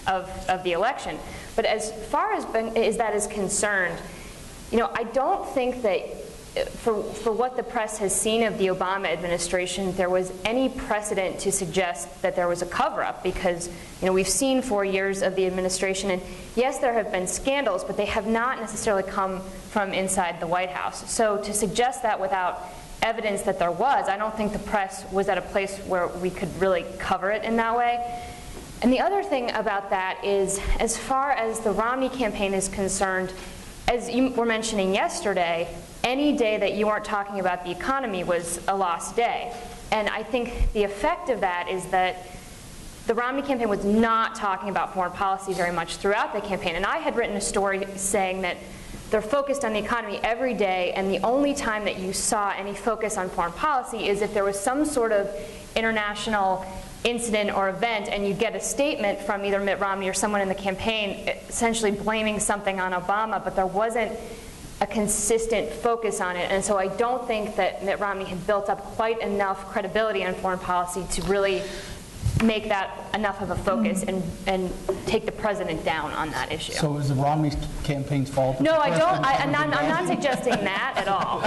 of the election. But as far as that is concerned, I don't think that for what the press has seen of the Obama administration, there was any precedent to suggest that there was a cover-up because, we've seen 4 years of the administration, and yes, there have been scandals, but they have not necessarily come from inside the White House. So to suggest that without evidence that there was, I don't think the press was at a place where we could really cover it in that way. And the other thing about that is, as far as the Romney campaign is concerned, as you were mentioning yesterday, any day that you aren't talking about the economy was a lost day. And I think the effect of that is that the Romney campaign was not talking about foreign policy very much throughout the campaign. And I had written a story saying that they're focused on the economy every day, and the only time that you saw any focus on foreign policy is if there was some sort of international incident or event, and you'd get a statement from either Mitt Romney or someone in the campaign essentially blaming something on Obama, but there wasn't a consistent focus on it. And so I don't think that Mitt Romney had built up quite enough credibility on foreign policy to really make that enough of a focus and take the president down on that issue. So is the Romney campaign's fault? No, I don't. I'm not suggesting that at all.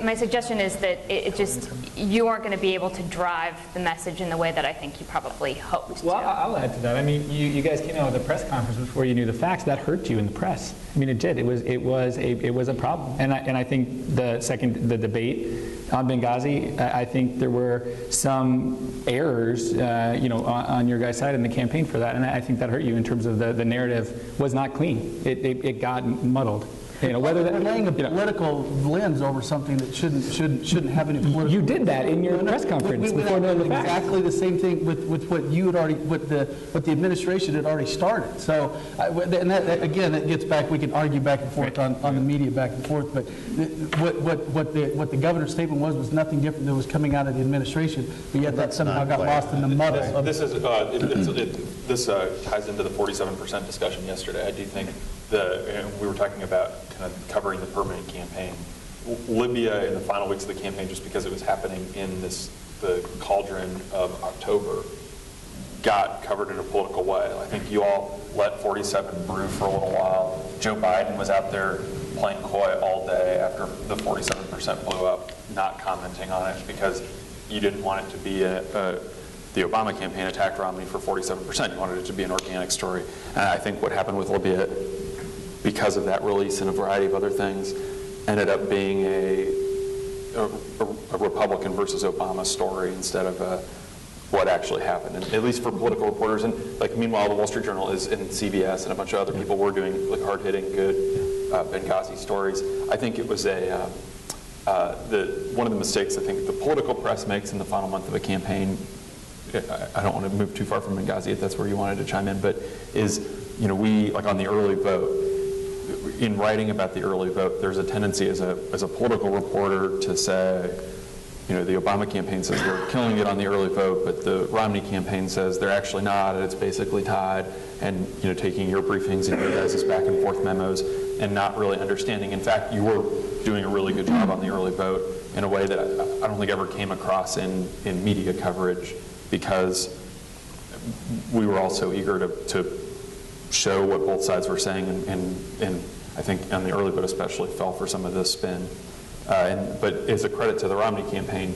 My suggestion is that it just, you aren't going to be able to drive the message in the way that I think you probably hoped. Well, to. I'll add to that. I mean, you guys came out with a press conference before you knew the facts. That hurt you in the press. I mean, it did. It was a problem. And I think the debate on Benghazi, I think there were some errors, on your guys' side in the campaign for that, and I think that hurt you in terms of the narrative was not clean. It got muddled. Whether that, we're laying a political lens over something that shouldn't have any political. You did that in your press conference before knowing the facts. Exactly the same thing with what you had already, what the administration had already started. So, and that, again, that gets back. We can argue back and forth on the media back and forth, but what the governor's statement was nothing different than was coming out of the administration. But yet that somehow got lost in the mud. This ties into the 47% discussion yesterday. I do think we were talking about kind of covering the permanent campaign. Libya in the final weeks of the campaign, just because it was happening in the cauldron of October, got covered in a political way. I think you all let 47 brew for a little while. Joe Biden was out there playing coy all day after the 47% blew up, not commenting on it because you didn't want it to be the Obama campaign attacked Romney for 47%. You wanted it to be an organic story. And I think what happened with Libya, because of that release and a variety of other things, ended up being a Republican versus Obama story instead of what actually happened, and at least for political reporters. And meanwhile, the Wall Street Journal is in CBS, and a bunch of other people were doing hard-hitting, good Benghazi stories. I think it was one of the mistakes I think the political press makes in the final month of a campaign. I don't want to move too far from Benghazi if that's where you wanted to chime in, but is we on the early vote. In writing about the early vote, there's a tendency as a political reporter to say, the Obama campaign says they're killing it on the early vote, but the Romney campaign says they're actually not, and it's basically tied, and taking your briefings and your guys' back and forth memos and not really understanding. In fact, you were doing a really good job on the early vote in a way that I don't think ever came across in media coverage, because we were all so eager to show what both sides were saying, and I think on the early vote especially fell for some of this spin. But as a credit to the Romney campaign,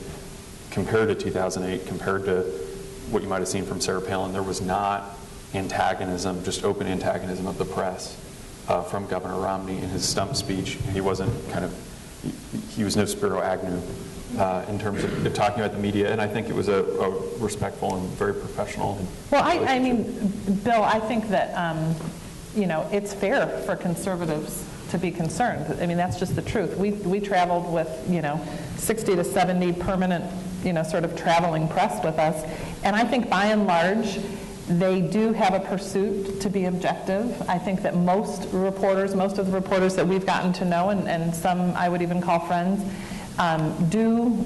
compared to 2008, compared to what you might have seen from Sarah Palin, there was not antagonism, just open antagonism of the press from Governor Romney in his stump speech. He wasn't he was no Spiro Agnew in terms of talking about the media, and I think it was a respectful and very professional. Well, I mean, Bill, I think that it's fair for conservatives to be concerned. I mean, that's just the truth. We traveled with 60 to 70 permanent sort of traveling press with us, and I think by and large they do have a pursuit to be objective. I think that most of the reporters that we've gotten to know, and some I would even call friends, do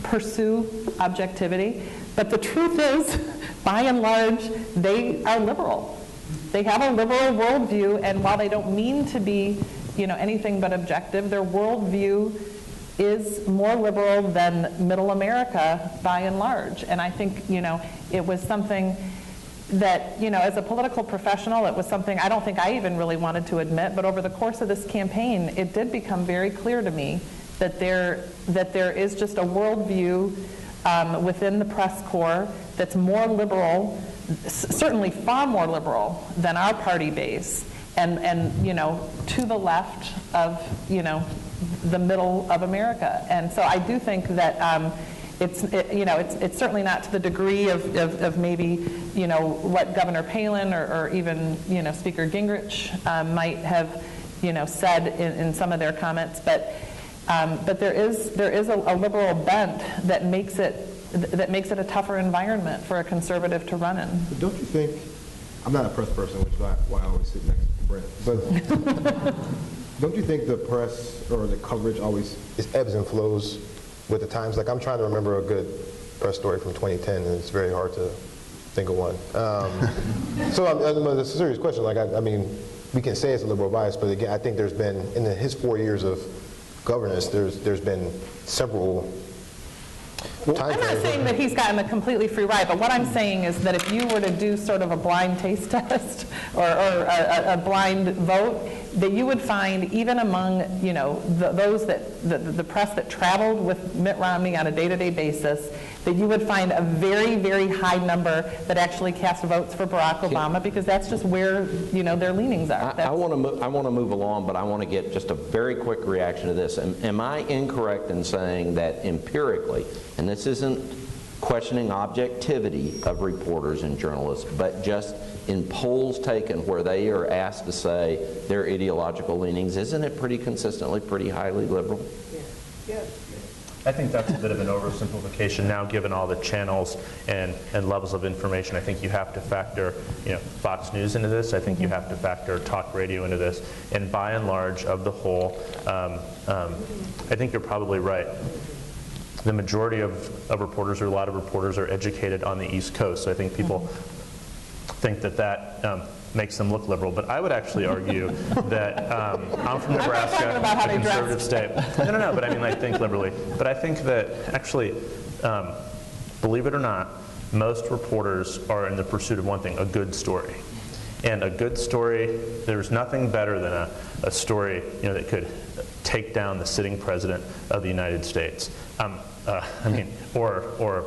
pursue objectivity. But the truth is, by and large, they are liberal. They have a liberal worldview, and while they don't mean to be anything but objective, their worldview is more liberal than middle America by and large. And I think it was something that as a political professional, it was something I don't think I even really wanted to admit, but over the course of this campaign, it did become very clear to me that there is just a worldview within the press corps that's more liberal, certainly far more liberal than our party base, and to the left of the middle of America. And so I do think that it's certainly not to the degree of maybe what Governor Palin or even Speaker Gingrich might have said in some of their comments, but there is a liberal bent that makes it a tougher environment for a conservative to run in. But don't you think, I'm not a press person, which is why I always sit next to Brent, but don't you think the press or the coverage always ebbs and flows with the times? I'm trying to remember a good press story from 2010, and it's very hard to think of one. So it's a serious question. I mean, we can say it's a liberal bias, but again, I think there's been, in his 4 years of governance, there's been several I'm not saying that he's gotten a completely free ride, but what I'm saying is that if you were to do sort of a blind taste test or a blind vote, that you would find even among, those that, the press that traveled with Mitt Romney on a day-to-day basis, that you would find a very, very high number that actually cast votes for Barack Obama, because that's just where, their leanings are. I want to move along, but I want to get just a very quick reaction to this. Am I incorrect in saying that empirically, and this isn't questioning objectivity of reporters and journalists, but just in polls taken where they are asked to say their ideological leanings, isn't it pretty consistently pretty highly liberal? Yeah. I think that's a bit of an oversimplification now, given all the channels and levels of information. I think you have to factor, Fox News into this. I think you have to factor talk radio into this. And by and large, of the whole, I think you're probably right. The majority of reporters, or a lot of reporters, are educated on the East Coast. So I think people think that makes them look liberal, but I would actually argue that I'm from Nebraska, a conservative state. No, but I mean, I think liberally. But I think that actually, believe it or not, most reporters are in the pursuit of one thing: a good story. And a good story, there's nothing better than a story that could take down the sitting president of the United States. Or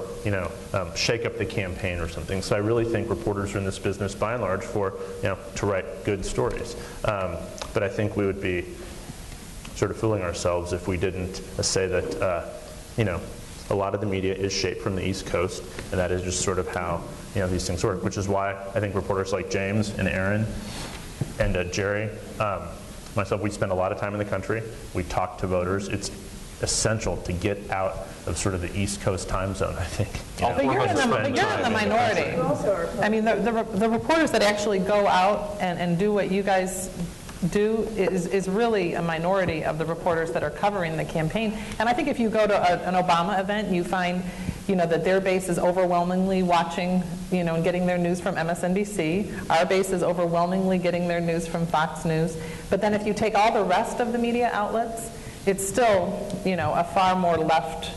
shake up the campaign or something. So I really think reporters are in this business, by and large, to write good stories. But I think we would be sort of fooling ourselves if we didn't say that, a lot of the media is shaped from the East Coast, and that is just sort of how these things work. Which is why I think reporters like James and Erin and Jerry, myself, we spend a lot of time in the country. We talk to voters. It's essential to get out of sort of the East Coast time zone, I think. But you're in the minority. I mean, the reporters that actually go out and do what you guys do is really a minority of the reporters that are covering the campaign. And I think if you go to an Obama event, you find that their base is overwhelmingly watching, and getting their news from MSNBC. Our base is overwhelmingly getting their news from Fox News. But then if you take all the rest of the media outlets, it's still, a far more left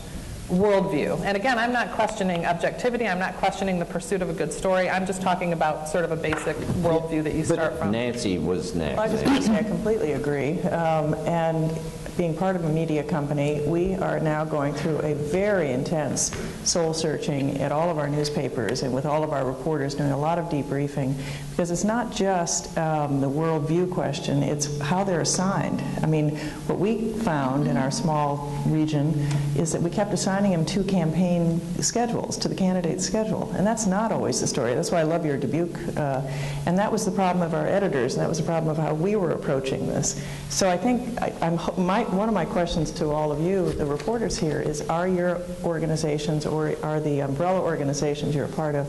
worldview. And again, I'm not questioning objectivity. I'm not questioning the pursuit of a good story. I'm just talking about sort of a basic worldview that you start from. Nancy was next. Well, I just want to say I completely agree. And being part of a media company, we are now going through a very intense soul searching at all of our newspapers and with all of our reporters, doing a lot of debriefing, because it's not just the worldview question, it's how they're assigned. I mean, what we found in our small region is that we kept assigning them to campaign schedules, to the candidate's schedule, and that's not always the story. That's why I love your Dubuque, and that was the problem of our editors, and that was the problem of how we were approaching this. So I think one of my questions to all of you, the reporters here, is are your organizations or are the umbrella organizations you're a part of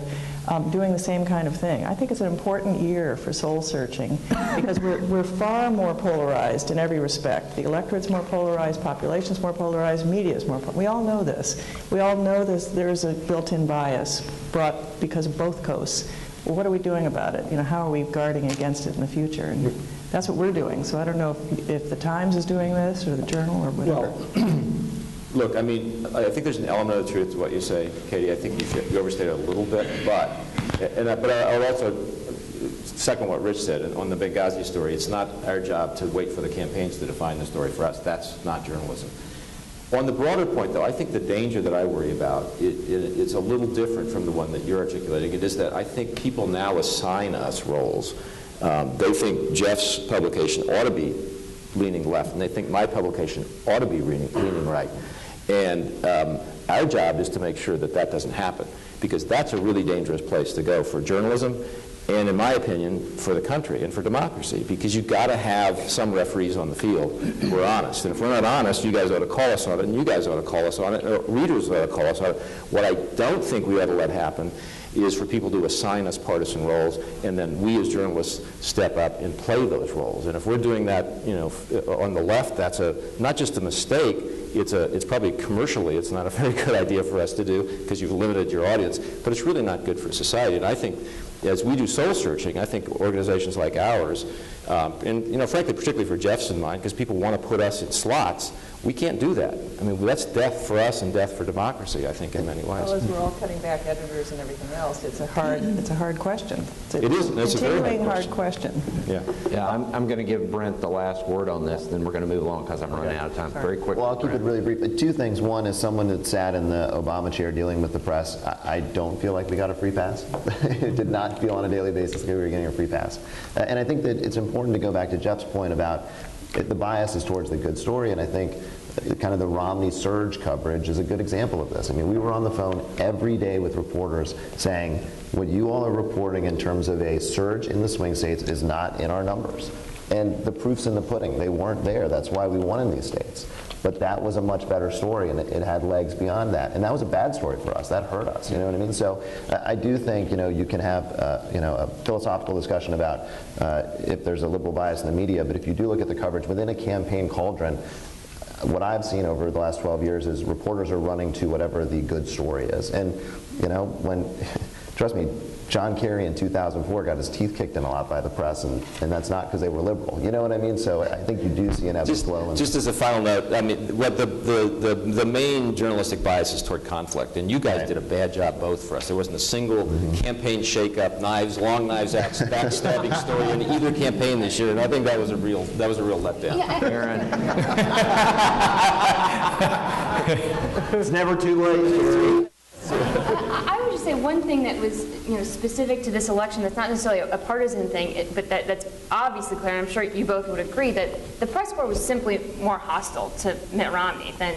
doing the same kind of thing? I think it's an important year for soul searching because we're far more polarized in every respect. The electorate's more polarized, population's more polarized, media's more polarized. We all know this. We all know there's a built-in bias brought because of both coasts. Well, what are we doing about it? How are we guarding against it in the future? And that's what we're doing. So I don't know if the Times is doing this or the Journal or whatever. Well, look, I mean, I think there's an element of truth to what you say, Katie. I think you overstate it a little bit, but I'll also second what Rich said on the Benghazi story. It's not our job to wait for the campaigns to define the story for us. That's not journalism. On the broader point, though, I think the danger that I worry about it's a little different from the one that you're articulating. It is that I think people now assign us roles. They think Jeff's publication ought to be leaning left, and they think my publication ought to be leaning right. And our job is to make sure that that doesn't happen, because that's a really dangerous place to go for journalism and, in my opinion, for the country and for democracy, because you've got to have some referees on the field who are honest. And if we're not honest, you guys ought to call us on it, and you guys ought to call us on it, or readers ought to call us on it. What I don't think we ought to let happen is for people to assign us partisan roles, and then we as journalists step up and play those roles. And if we're doing that, on the left, that's not just a mistake. It's probably commercially, it's not a very good idea for us to do because you've limited your audience, but it's really not good for society. And I think as we do soul searching, I think organizations like ours, and frankly, particularly for Jeff's in mind, because people want to put us in slots, we can't do that. I mean, that's death for us and death for democracy, I think, in many ways. Well, as we're all cutting back editors and everything else, it's a hard question. It is. It's a very continuing hard hard question. Yeah. Yeah, I'm going to give Brent the last word on this, then we're going to move along because I'm running out of time. Very quickly. Well, I'll keep it really brief. Two things. One is someone that sat in the Obama chair dealing with the press. I don't feel like we got a free pass. It did not feel on a daily basis like we were getting a free pass. And I think that it's important to go back to Jeff's point about the bias is towards the good story, and I think kind of the Romney surge coverage is a good example of this. I mean, we were on the phone every day with reporters saying, what you all are reporting in terms of a surge in the swing states is not in our numbers. And the proof's in the pudding. They weren't there. That's why we won in these states. But that was a much better story, and it had legs beyond that. And that was a bad story for us. That hurt us. You know what I mean? So I do think you can have a philosophical discussion about if there's a liberal bias in the media. But if you do look at the coverage within a campaign cauldron, what I've seen over the last 12 years is reporters are running to whatever the good story is. And trust me, John Kerry in 2004 got his teeth kicked in a lot by the press, and that's not because they were liberal. You know what I mean? So I think you do see an ebb and flow. Just as a final note, I mean, what the main journalistic bias is toward conflict, and you guys did a bad job both for us. There wasn't a single campaign shakeup, long knives out, backstabbing story in either campaign this year, and I think that was a real letdown. Yeah, Aaron. It's never too late. I would just say one thing that was specific to this election that's not necessarily a partisan thing, but that's obviously clear, and I'm sure you both would agree, that the press corps was simply more hostile to Mitt Romney than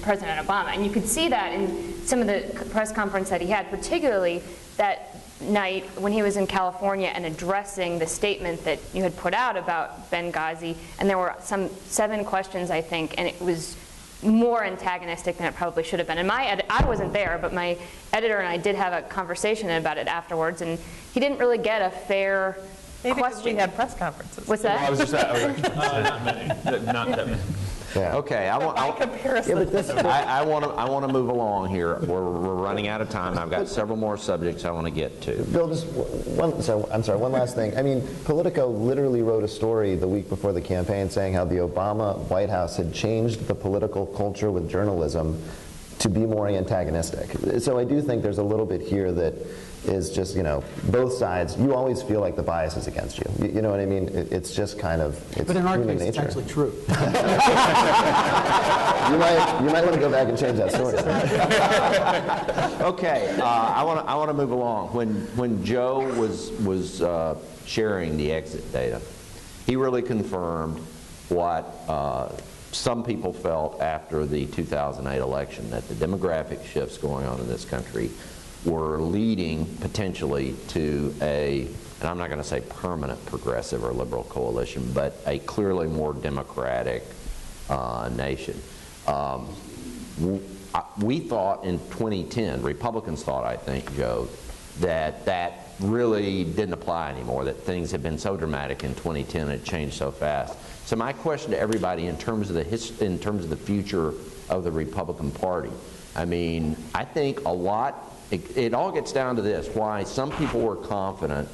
President Obama. And you could see that in some of the press conference that he had, particularly that night when he was in California and addressing the statement that you had put out about Benghazi. And there were some 7 questions, I think, and it was more antagonistic than it probably should have been. And I wasn't there, but my editor and I did have a conversation about it afterwards, and he didn't really get a fair question. We had press conferences. What's that? Well, I was just not many. Not that many. Yeah. Okay, I want to move along here. We're running out of time. I've got several more subjects I want to get to. Bill, just one last thing. I mean, Politico literally wrote a story the week before the campaign saying how the Obama White House had changed the political culture with journalism to be more antagonistic. So I do think there's a little bit here that is just, both sides, you always feel like the bias is against you. You know what I mean? It's just kind of, it's But in our human case, it's nature. actually true. You might want to go back and change that story. Okay, I want to move along. When Joe was sharing the exit data, he really confirmed what some people felt after the 2008 election, that the demographic shifts going on in this country were leading potentially to and I'm not going to say permanent progressive or liberal coalition, but a clearly more democratic nation. We thought in 2010, Republicans thought, I think, Joe, that really didn't apply anymore, that things had been so dramatic in 2010, it changed so fast. So my question to everybody in terms of the future of the Republican Party, I mean, I think a lot, it all gets down to this. Why some people were confident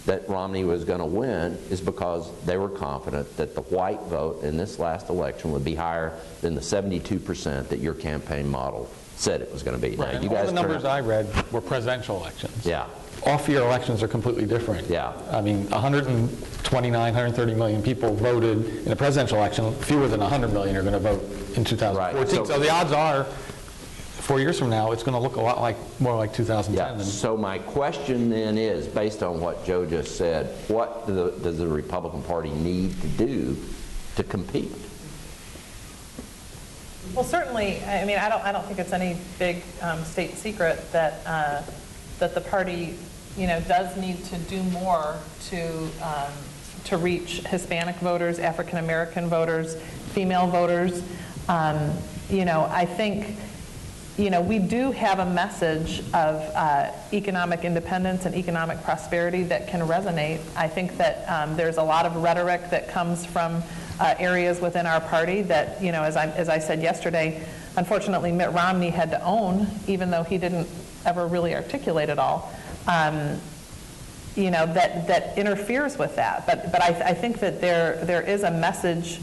that Romney was going to win is because they were confident that the white vote in this last election would be higher than the 72% that your campaign model said it was going to be. Right, Now, and you all guys the numbers I read were presidential elections. Yeah. Off-year elections are completely different. Yeah. I mean, 129, 130 million people voted in a presidential election. Fewer than 100 million are going to vote in 2014. Right. So the odds are, 4 years from now, it's going to look a lot more like 2010. Yeah. So my question then is, based on what Joe just said, what does the Republican Party need to do to compete? Well, certainly, I mean, I don't think it's any big state secret that that the party, does need to do more to reach Hispanic voters, African American voters, female voters. I think, we do have a message of economic independence and economic prosperity that can resonate. I think that there's a lot of rhetoric that comes from areas within our party that, as I said yesterday, unfortunately Mitt Romney had to own, even though he didn't ever really articulate it all. that interferes with that. But I think that there is a message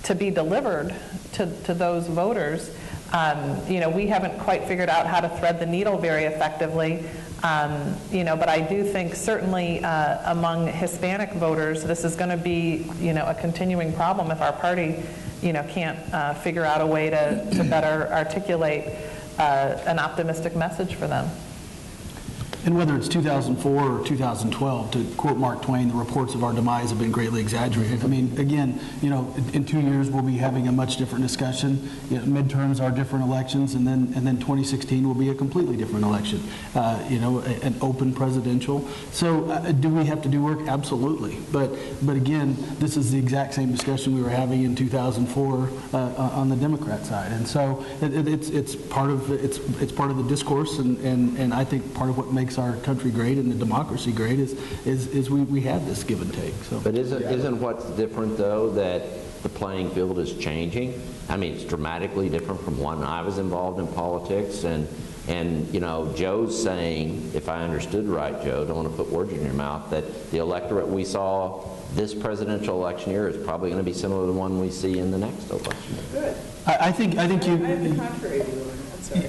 to be delivered to those voters. We haven't quite figured out how to thread the needle very effectively, but I do think certainly among Hispanic voters, this is going to be, a continuing problem if our party, can't figure out a way to better articulate an optimistic message for them. And whether it's 2004 or 2012, to quote Mark Twain, the reports of our demise have been greatly exaggerated. I mean, again, in 2 years we'll be having a much different discussion. Midterms are different elections, and then 2016 will be a completely different election. An open presidential. So do we have to do work? Absolutely. But again, this is the exact same discussion we were having in 2004 on the Democrat side, and so it's part of the discourse, and I think part of what makes our country great and the democracy great is we have this give and take. So. But isn't what's different, though, that the playing field is changing? I mean, it's dramatically different from when I was involved in politics, and Joe's saying, if I understood right, Joe, don't want to put words in your mouth, that the electorate we saw this presidential election year is probably going to be similar to the one we see in the next election. Good. I think you. I have the contrary view.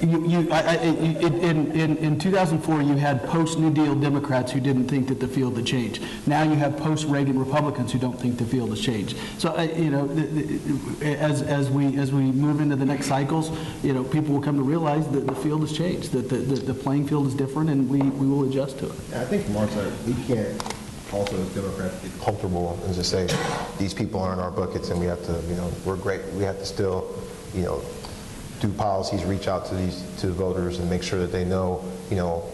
In 2004, you had post-New Deal Democrats who didn't think that the field had changed. Now you have post-Reagan Republicans who don't think the field has changed. So, as we move into the next cycles, people will come to realize that the field has changed, that the playing field is different, and we will adjust to it. I think from our side, we can't also as Democrats get comfortable and just say these people aren't our buckets and we have to, we're great. We have to still, do policies, reach out to the voters and make sure that they know,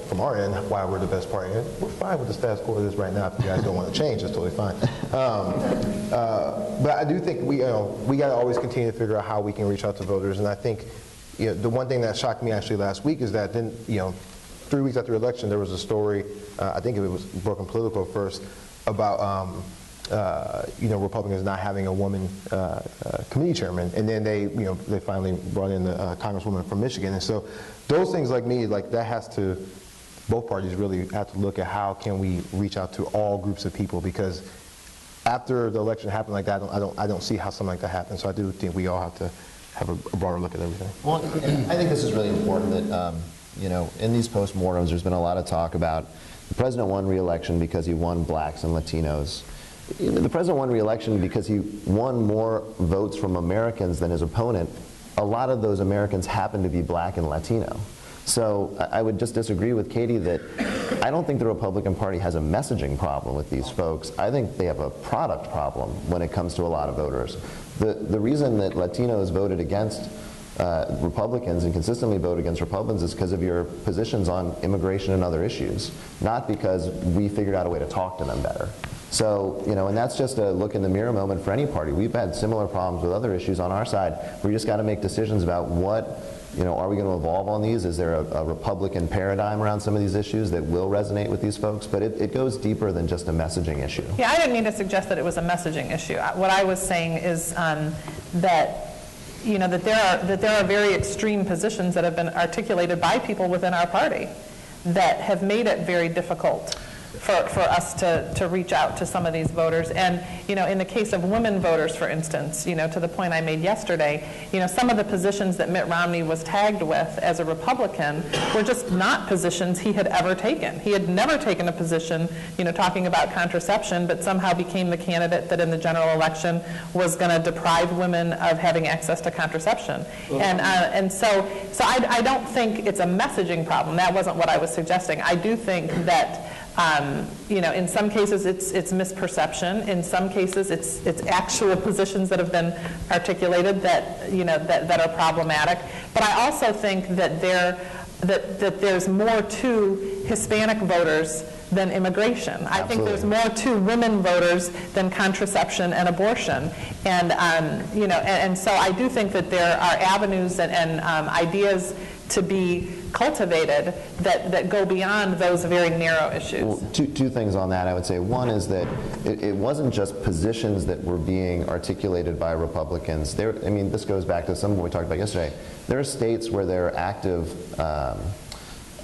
from our end, why we're the best party. And we're fine with the status quo it is right now. If you guys don't want to change, that's totally fine. But I do think we got to always continue to figure out how we can reach out to voters. And I think, the one thing that shocked me actually last week is that then, 3 weeks after the election, there was a story, I think it was broken Politico first, about Republicans not having a woman committee chairman, and then they finally brought in the Congresswoman from Michigan, and so those things that has to, both parties really have to look at how can we reach out to all groups of people, because after the election happened like that, I don't see how something like that happens. So I do think we all have to have a broader look at everything. Well, I think this is really important that in these postmortems, there's been a lot of talk about the president won re-election because he won blacks and Latinos. The president won re-election because he won more votes from Americans than his opponent. A lot of those Americans happen to be black and Latino. So I would just disagree with Katie that I don't think the Republican Party has a messaging problem with these folks. I think they have a product problem when it comes to a lot of voters. The reason that Latinos voted against Republicans and consistently vote against Republicans is because of your positions on immigration and other issues, not because we figured out a way to talk to them better. So, and that's just a look in the mirror moment for any party. We've had similar problems with other issues on our side. We just got to make decisions about what, are we going to evolve on these? Is there a Republican paradigm around some of these issues that will resonate with these folks? But it goes deeper than just a messaging issue. Yeah, I didn't mean to suggest that it was a messaging issue. What I was saying is that there are very extreme positions that have been articulated by people within our party that have made it very difficult for us to reach out to some of these voters. And, in the case of women voters, for instance, to the point I made yesterday, some of the positions that Mitt Romney was tagged with as a Republican were just not positions he had ever taken. He had never taken a position, talking about contraception, but somehow became the candidate that in the general election was going to deprive women of having access to contraception. And so I don't think it's a messaging problem. That wasn't what I was suggesting. I do think that in some cases it's misperception. In some cases it's actual positions that have been articulated that that are problematic. But I also think that there's more to Hispanic voters than immigration. I think there's more to women voters than contraception and abortion. And and so I do think that there are avenues and ideas to be cultivated that go beyond those very narrow issues. Well, two things on that I would say. One is that it wasn't just positions that were being articulated by Republicans. This goes back to some of what we talked about yesterday. There are states where there are active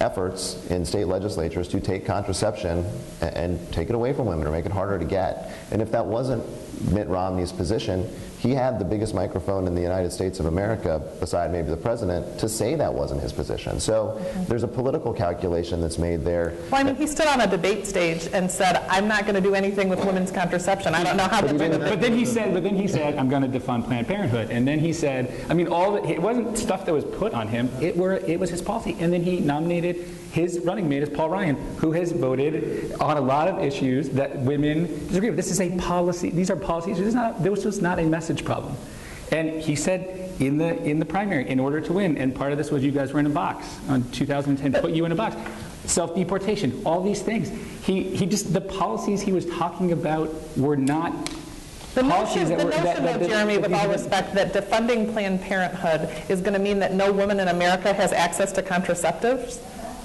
efforts in state legislatures to take contraception and take it away from women or make it harder to get. And if that wasn't Mitt Romney's position, he had the biggest microphone in the United States of America, beside maybe the president, to say that wasn't his position. So there's a political calculation that's made there. Well, I mean, he stood on a debate stage and said, I'm not going to do anything with women's contraception. I don't know how to do it. But then he said, I'm going to defund Planned Parenthood. And then he said, I mean, it wasn't stuff that was put on him. It was his policy. And then he nominated his running mate is Paul Ryan, who has voted on a lot of issues that women disagree with. This is a policy. These are policies. This was not a message problem. And he said in the primary, in order to win, and part of this was you guys were in a box on 2010, put you in a box. Self-deportation, all these things. He just, the policies he was talking about were not The notion, Jeremy, with all respect, that defunding Planned Parenthood is going to mean that no woman in America has access to contraceptives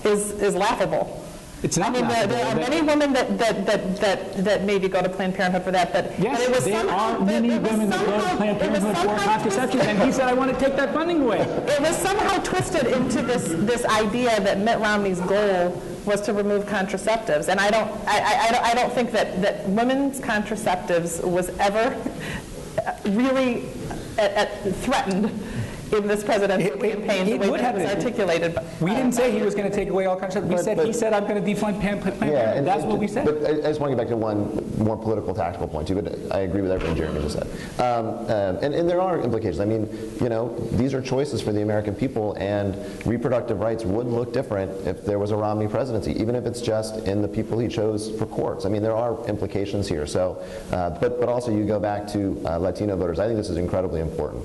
is laughable. It's not laughable. There are many women that maybe go to Planned Parenthood for that, but yes, it was there are many women that go to Planned Parenthood for contraception, and he said, I want to take that funding away. It was somehow twisted into this idea that Mitt Romney's goal was to remove contraceptives, and I don't think that women's contraceptives was ever really threatened in this presidential campaign, the way that it was articulated. We didn't say he was going to take away all contraceptives. He said, I'm going to defund Planned Parenthood. That's what we said. But I just want to get back to one more political, tactical point, too. But I agree with everything Jeremy just said. And there are implications. I mean, these are choices for the American people, and reproductive rights would look different if there was a Romney presidency, even if it's just in the people he chose for courts. I mean, there are implications here. So, but also you go back to Latino voters. I think this is incredibly important.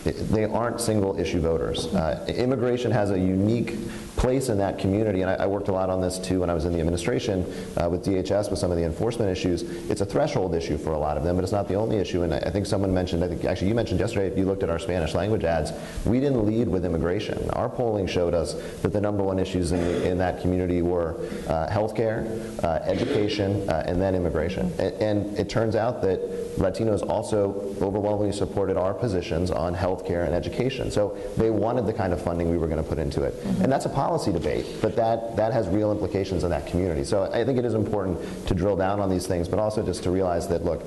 They aren't single-issue voters. Immigration has a unique place in that community, and I worked a lot on this too when I was in the administration with DHS with some of the enforcement issues. It's a threshold issue for a lot of them, but it's not the only issue. And I think someone mentioned, actually you mentioned yesterday, if you looked at our Spanish language ads, we didn't lead with immigration. Our polling showed us that the #1 issues in that community were healthcare, education, and then immigration. And it turns out that Latinos also overwhelmingly supported our positions on healthcare and education. So they wanted the kind of funding we were going to put into it. And that's a policy debate, but that has real implications in that community. So I think it is important to drill down on these things, but also just to realize that, look,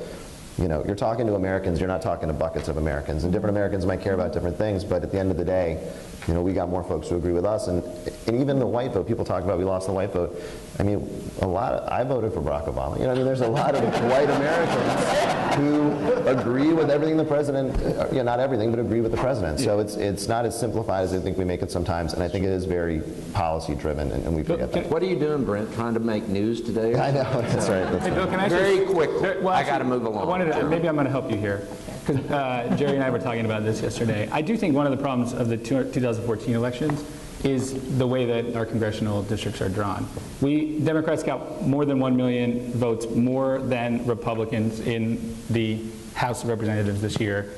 you're talking to Americans, you're not talking to buckets of Americans. And different Americans might care about different things, but at the end of the day, we got more folks who agree with us. And even the white vote, people talk about we lost the white vote. I mean, I voted for Barack Obama. There's a lot of white Americans who agree with everything the president, not everything, but agree with the president. So it's not as simplified as I think we make it sometimes, and I think it is very policy driven, and we forget that. What are you doing, Brent? Trying to make news today? I know, that's right. Hey, Bill, can I very quickly. I got to move along. Maybe I'm going to help you here, because Jerry and I were talking about this yesterday. I do think one of the problems of the 2014 elections is the way that our congressional districts are drawn. Democrats got more than 1 million votes more than Republicans in the House of Representatives this year,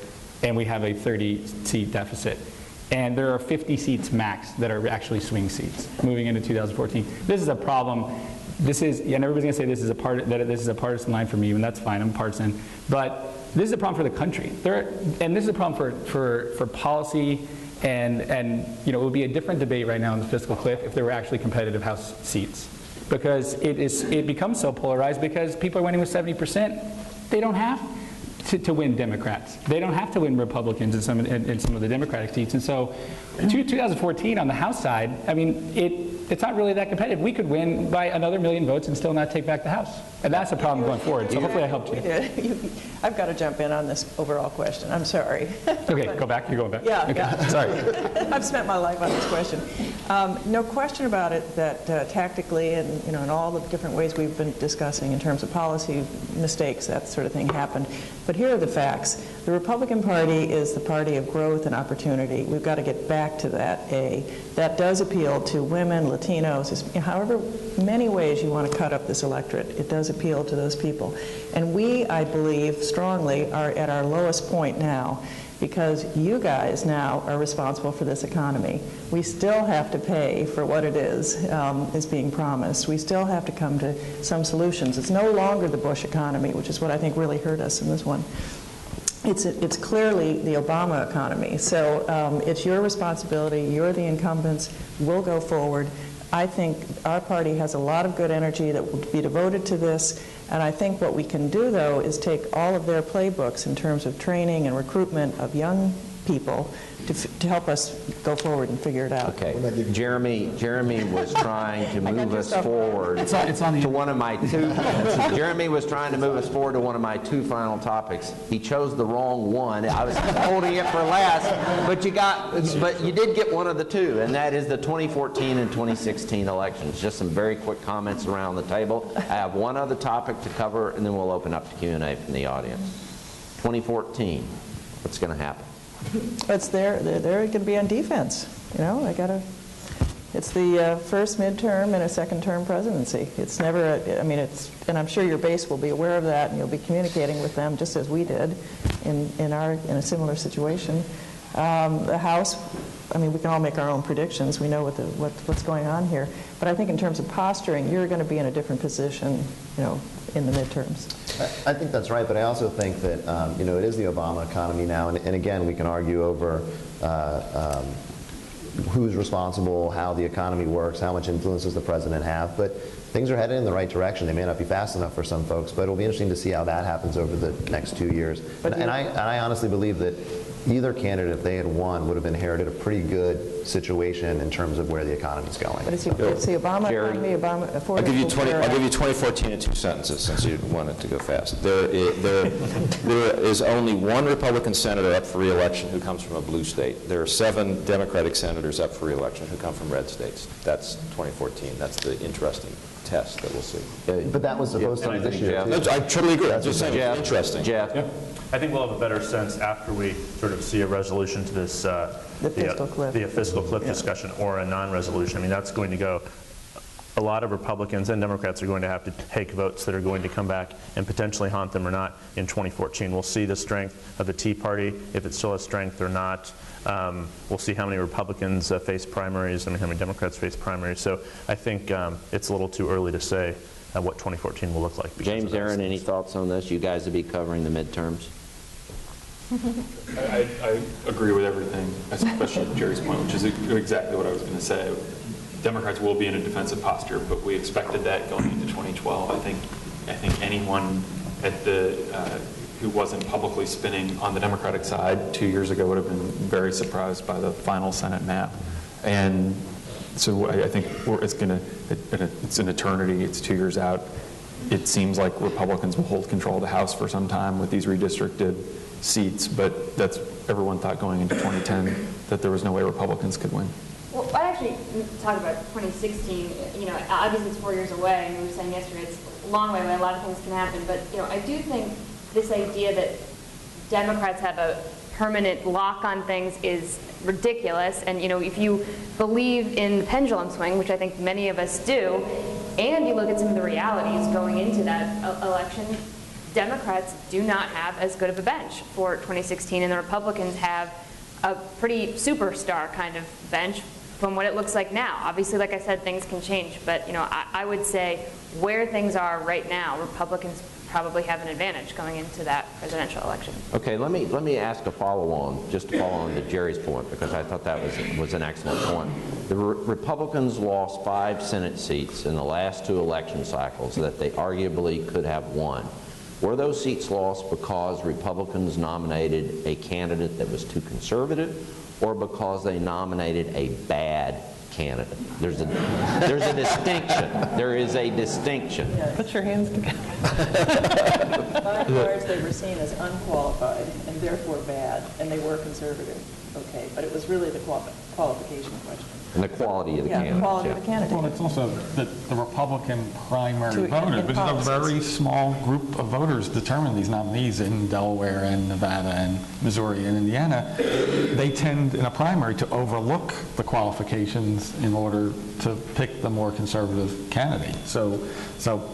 and we have a 30-seat deficit. And there are 50 seats max that are actually swing seats moving into 2014. This is a problem. And everybody's going to say this is a partisan line for me, and that's fine. I'm partisan, but this is a problem for the country. And this is a problem for policy. And it would be a different debate right now on the fiscal cliff if there were actually competitive House seats, because it becomes so polarized because people are winning with 70%. They don't have to win Democrats. They don't have to win Republicans in some of the Democratic seats. And so 2014 on the House side, I mean, it's not really that competitive. We could win by another 1 million votes and still not take back the House. And that's a problem going forward. So hopefully I helped you. I've got to jump in on this overall question. I'm sorry. Okay, go back. You're going back. Yeah. Okay. Yeah. Sorry. I've spent my life on this question. No question about it that tactically and in all the different ways we've been discussing in terms of policy mistakes, that sort of thing happened. But here are the facts. The Republican Party is the party of growth and opportunity. We've got to get back to that. That does appeal to women, Latinos, however many ways you want to cut up this electorate. It does appeal to those people. And we, I believe strongly, are at our lowest point now, because you guys now are responsible for this economy. We still have to pay for what it is being promised. We still have to come to some solutions. It's no longer the Bush economy, which is what I think really hurt us in this one. it's clearly the Obama economy. So it's your responsibility. You're the incumbents. We'll go forward. I think our party has a lot of good energy that will be devoted to this. And I think what we can do, though, is take all of their playbooks in terms of training and recruitment of young people to help us go forward and figure it out. Okay. Jeremy was trying to move us forward to one of my two. Jeremy was trying to move us forward to one of my two final topics. He chose the wrong one. I was holding it for last, but you did get one of the two, and that is the 2014 and 2016 elections. Just some very quick comments around the table. I have one other topic to cover, and then we'll open up to Q&A from the audience. 2014. What's going to happen? It's they're going to be on defense. You know, it's the first midterm and a second-term presidency. It's never, and I'm sure your base will be aware of that, and you'll be communicating with them just as we did in a similar situation. The House, we can all make our own predictions. We know what's going on here. But I think in terms of posturing, you're going to be in a different position, in the midterms. I think that's right, but I also think that it is the Obama economy now, and again, we can argue over who's responsible, how the economy works, how much influence does the president have, but things are headed in the right direction. They may not be fast enough for some folks, but it'll be interesting to see how that happens over the next 2 years. And I honestly believe that either candidate, if they had won, would have inherited a pretty good situation in terms of where the economy's going. But it's the Obama economy, Obama affordable. I'll give you 2014 in 2 sentences, since you wanted to go fast. There is only one Republican senator up for re-election who comes from a blue state. There are 7 Democratic senators up for re-election who come from red states. That's 2014. That's the interesting test that we'll see. But that was supposed to be this year. I totally agree. I'm just saying, interesting. Jeff? Yep. I think we'll have a better sense after we sort of see a resolution to this, the fiscal cliff discussion, or a non-resolution. That's going to go. A lot of Republicans and Democrats are going to have to take votes that are going to come back and potentially haunt them or not in 2014. We'll see the strength of the Tea Party, if it still has strength or not. We'll see how many Republicans face primaries and how many Democrats face primaries. So I think it's a little too early to say what 2014 will look like. James, Erin, any thoughts on this? You guys will be covering the midterms. I agree with everything, especially Jerry's point, which is exactly what I was going to say. Democrats will be in a defensive posture, but we expected that going into 2012. I think anyone at who wasn't publicly spinning on the Democratic side 2 years ago would have been very surprised by the final Senate map. And so I think it's an eternity. It's 2 years out. It seems like Republicans will hold control of the House for some time with these redistricted seats, but that's everyone thought going into 2010 that there was no way Republicans could win. Well, I actually talk about 2016. Obviously it's 4 years away, and we were saying yesterday it's a long way away. A lot of things can happen, but I do think this idea that Democrats have a permanent lock on things is ridiculous. And if you believe in the pendulum swing, which I think many of us do, and you look at some of the realities going into that election, Democrats do not have as good of a bench for 2016, and the Republicans have a pretty superstar kind of bench from what it looks like now. Obviously, like I said, things can change, but I would say where things are right now, Republicans probably have an advantage going into that presidential election. Okay, let me ask a follow-on, just to follow on to Jerry's point, because I thought that was an excellent point. The Republicans lost 5 Senate seats in the last 2 election cycles that they arguably could have won. Were those seats lost because Republicans nominated a candidate that was too conservative, or because they nominated a bad candidate? There's a distinction. There is a distinction. Yeah, put your hands together. By and large, they were seen as unqualified and therefore bad, and they were conservative. Okay, but it was really the qualification question. And the quality of the candidate. The quality of the candidate. Well, it's also the Republican primary voter, which is a very small group of voters determine these nominees in Delaware and Nevada and Missouri and Indiana. They tend in a primary to overlook the qualifications in order to pick the more conservative candidate. So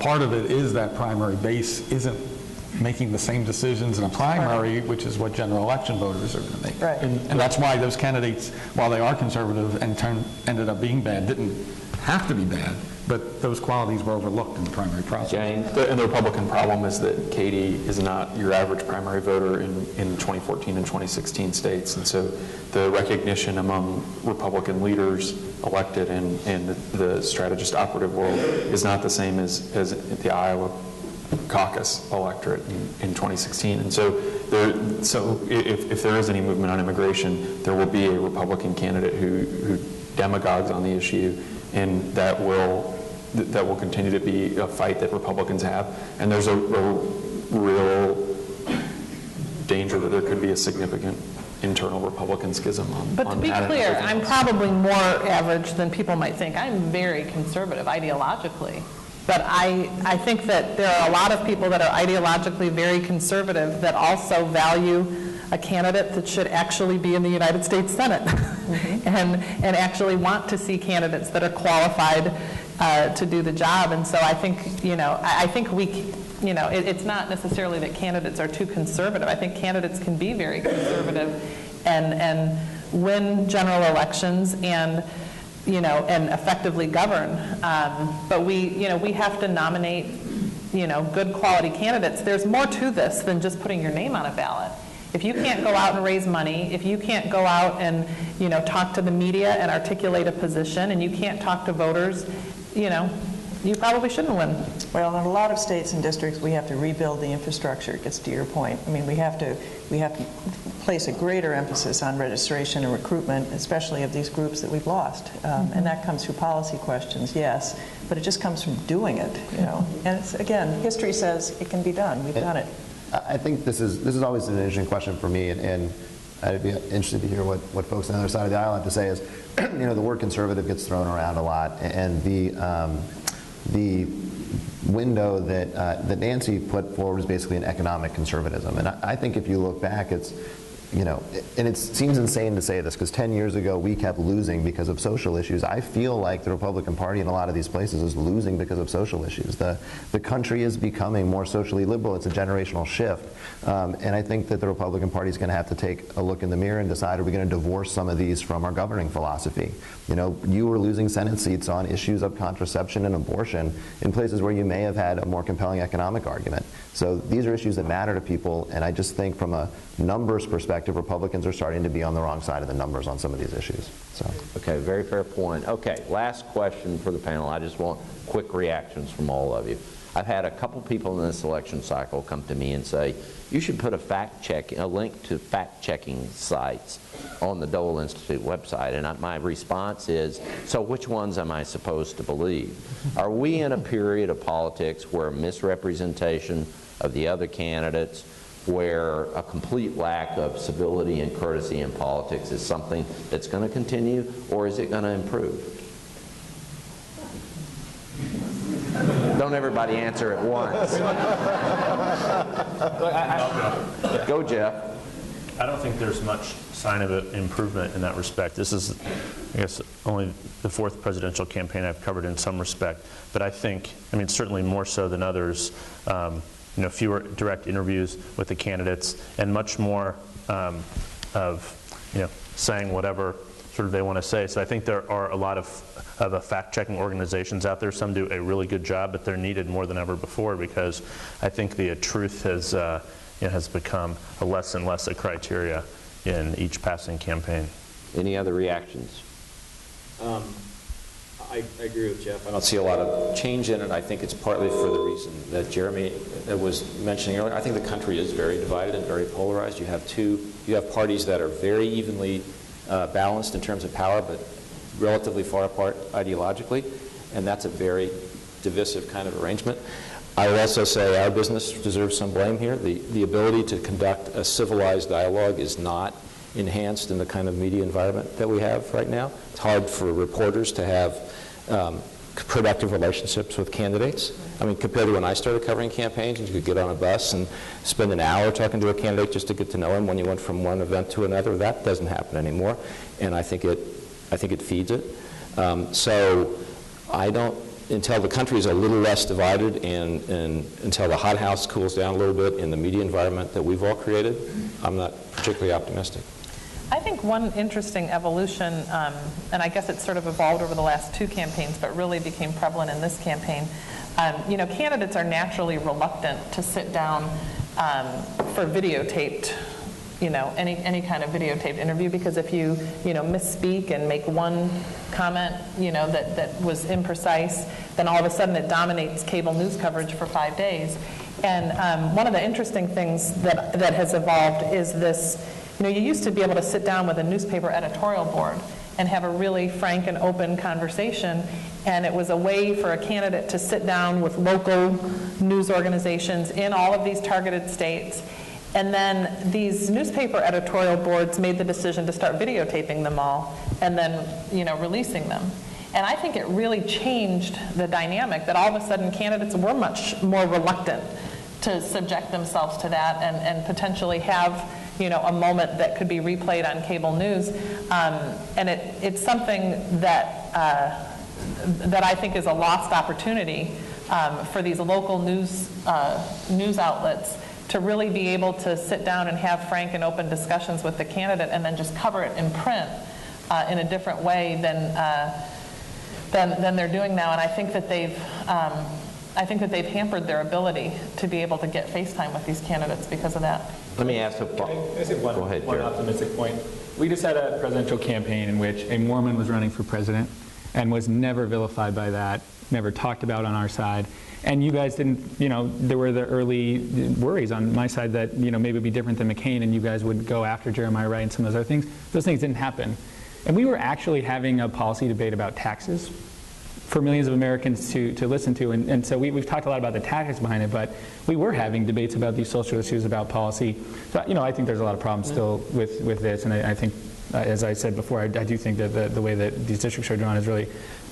part of it is that primary base isn't making the same decisions in a primary, which is what general election voters are going to make. Right. And that's why those candidates, while they are conservative and ended up being bad, didn't have to be bad, but those qualities were overlooked in the primary process. James? And the Republican problem is that Katie is not your average primary voter in 2014 and 2016 states. And so the recognition among Republican leaders elected in the strategist operative world is not the same as the Iowa caucus electorate in 2016. And so if there is any movement on immigration, there will be a Republican candidate who demagogues on the issue, and that will continue to be a fight that Republicans have. And there's a real danger that there could be a significant internal Republican schism on But to be that and clear, everything I'm else. probably more average than people might think. I'm very conservative ideologically. But I think that there are a lot of people that are ideologically very conservative that also value a candidate that should actually be in the United States Senate and actually want to see candidates that are qualified to do the job. And so I think, it's not necessarily that candidates are too conservative. I think candidates can be very conservative and win general elections and effectively govern. But we have to nominate, good quality candidates. There's more to this than just putting your name on a ballot. If you can't go out and raise money, if you can't go out and, talk to the media and articulate a position, and you can't talk to voters, you probably shouldn't win. Well, in a lot of states and districts, we have to rebuild the infrastructure. It gets to your point. I mean, we have to place a greater emphasis on registration and recruitment, especially of these groups that we've lost. And that comes through policy questions, yes, but it just comes from doing it, And it's, again, history says it can be done. We've done it. I think this is always an interesting question for me, and I'd be interested to hear what folks on the other side of the aisle have to say is, the word conservative gets thrown around a lot, and the window that Nancy put forward is basically an economic conservatism. And I think if you look back, it's, and it seems insane to say this because 10 years ago we kept losing because of social issues. I feel like the Republican Party in a lot of these places is losing because of social issues. The country is becoming more socially liberal. It's a generational shift. And I think that the Republican Party is going to have to take a look in the mirror and decide, are we going to divorce some of these from our governing philosophy? You were losing Senate seats on issues of contraception and abortion in places where you may have had a more compelling economic argument. So these are issues that matter to people, and I just think from a numbers perspective, Republicans are starting to be on the wrong side of the numbers on some of these issues. So. Okay, very fair point. Okay, last question for the panel. I just want quick reactions from all of you. I've had a couple people in this election cycle come to me and say, you should put a link to fact-checking sites on the Dole Institute website. And my response is, so which ones am I supposed to believe? Are we in a period of politics where misrepresentation of the other candidates, where a complete lack of civility and courtesy in politics is something that's going to continue, or is it going to improve? Don't everybody answer at once. Go, Jeff. I don't think there's much sign of an improvement in that respect. This is, I guess, only the fourth presidential campaign I've covered in some respect. But I think, certainly more so than others, fewer direct interviews with the candidates and much more of, saying whatever sort of they want to say. So I think there are a lot of fact-checking organizations out there. Some do a really good job, but they're needed more than ever before because I think the truth has become a less and less a criteria in each passing campaign. Any other reactions? I agree with Jeff. I don't see a lot of change in it. I think it's partly for the reason that Jeremy was mentioning earlier. I think the country is very divided and very polarized. You have parties that are very evenly balanced in terms of power, but relatively far apart ideologically, and that's a very divisive kind of arrangement. I would also say our business deserves some blame here. The ability to conduct a civilized dialogue is not enhanced in the kind of media environment that we have right now. It's hard for reporters to have productive relationships with candidates. Compared to when I started covering campaigns, and you could get on a bus and spend an hour talking to a candidate just to get to know him when you went from one event to another. That doesn't happen anymore, and I think it feeds it. So I don't, until the country is a little less divided and until the hothouse cools down a little bit in the media environment that we've all created, I'm not particularly optimistic. I think one interesting evolution, and I guess it's sort of evolved over the last two campaigns, but really became prevalent in this campaign. Candidates are naturally reluctant to sit down for videotaped, any kind of videotaped interview, because if you, misspeak and make one comment, that was imprecise, then all of a sudden it dominates cable news coverage for 5 days. And one of the interesting things that has evolved is this, you used to be able to sit down with a newspaper editorial board and have a really frank and open conversation, and it was a way for a candidate to sit down with local news organizations in all of these targeted states. And then these newspaper editorial boards made the decision to start videotaping them all and then, releasing them. And I think it really changed the dynamic, that all of a sudden candidates were much more reluctant to subject themselves to that and potentially have, a moment that could be replayed on cable news. And it's something that I think is a lost opportunity for these local news outlets to really be able to sit down and have frank and open discussions with the candidate and then just cover it in print in a different way than they're doing now. And I think that they've hampered their ability to be able to get FaceTime with these candidates because of that. Let me ask a Can I say one Jared. optimistic point? We just had a presidential campaign in which a Mormon was running for president and was never vilified by that, never talked about on our side. And you guys didn't, there were the early worries on my side that, maybe it would be different than McCain and you guys would go after Jeremiah Wright and some of those other things. Those things didn't happen. And we were actually having a policy debate about taxes for millions of Americans to listen to. And so we've talked a lot about the tactics behind it, but we were having debates about these social issues, about policy. So, I think there's a lot of problems still with this. And I think, as I said before, I do think that the way that these districts are drawn is really,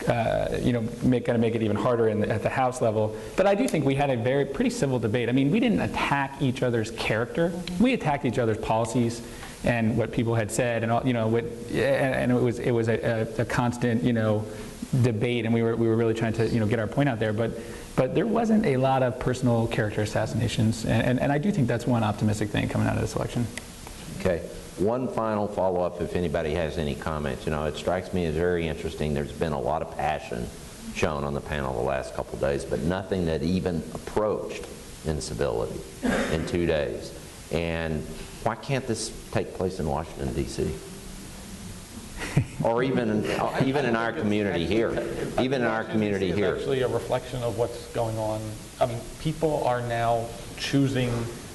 going to make it even harder at the House level. But I do think we had a pretty civil debate. I mean, we didn't attack each other's character. We attacked each other's policies and what people had said, and and it was a constant, debate, and we were really trying to get our point out there. But there wasn't a lot of personal character assassinations, and I do think that's one optimistic thing coming out of this election. Okay. One final follow-up, if anybody has any comments. It strikes me as very interesting. There's been a lot of passion shown on the panel the last couple of days, but nothing that even approached incivility in 2 days. And why can't this take place in Washington, D.C.? Or even in our community here. Even in our community here. It's actually a reflection of what's going on. I mean, people are now choosing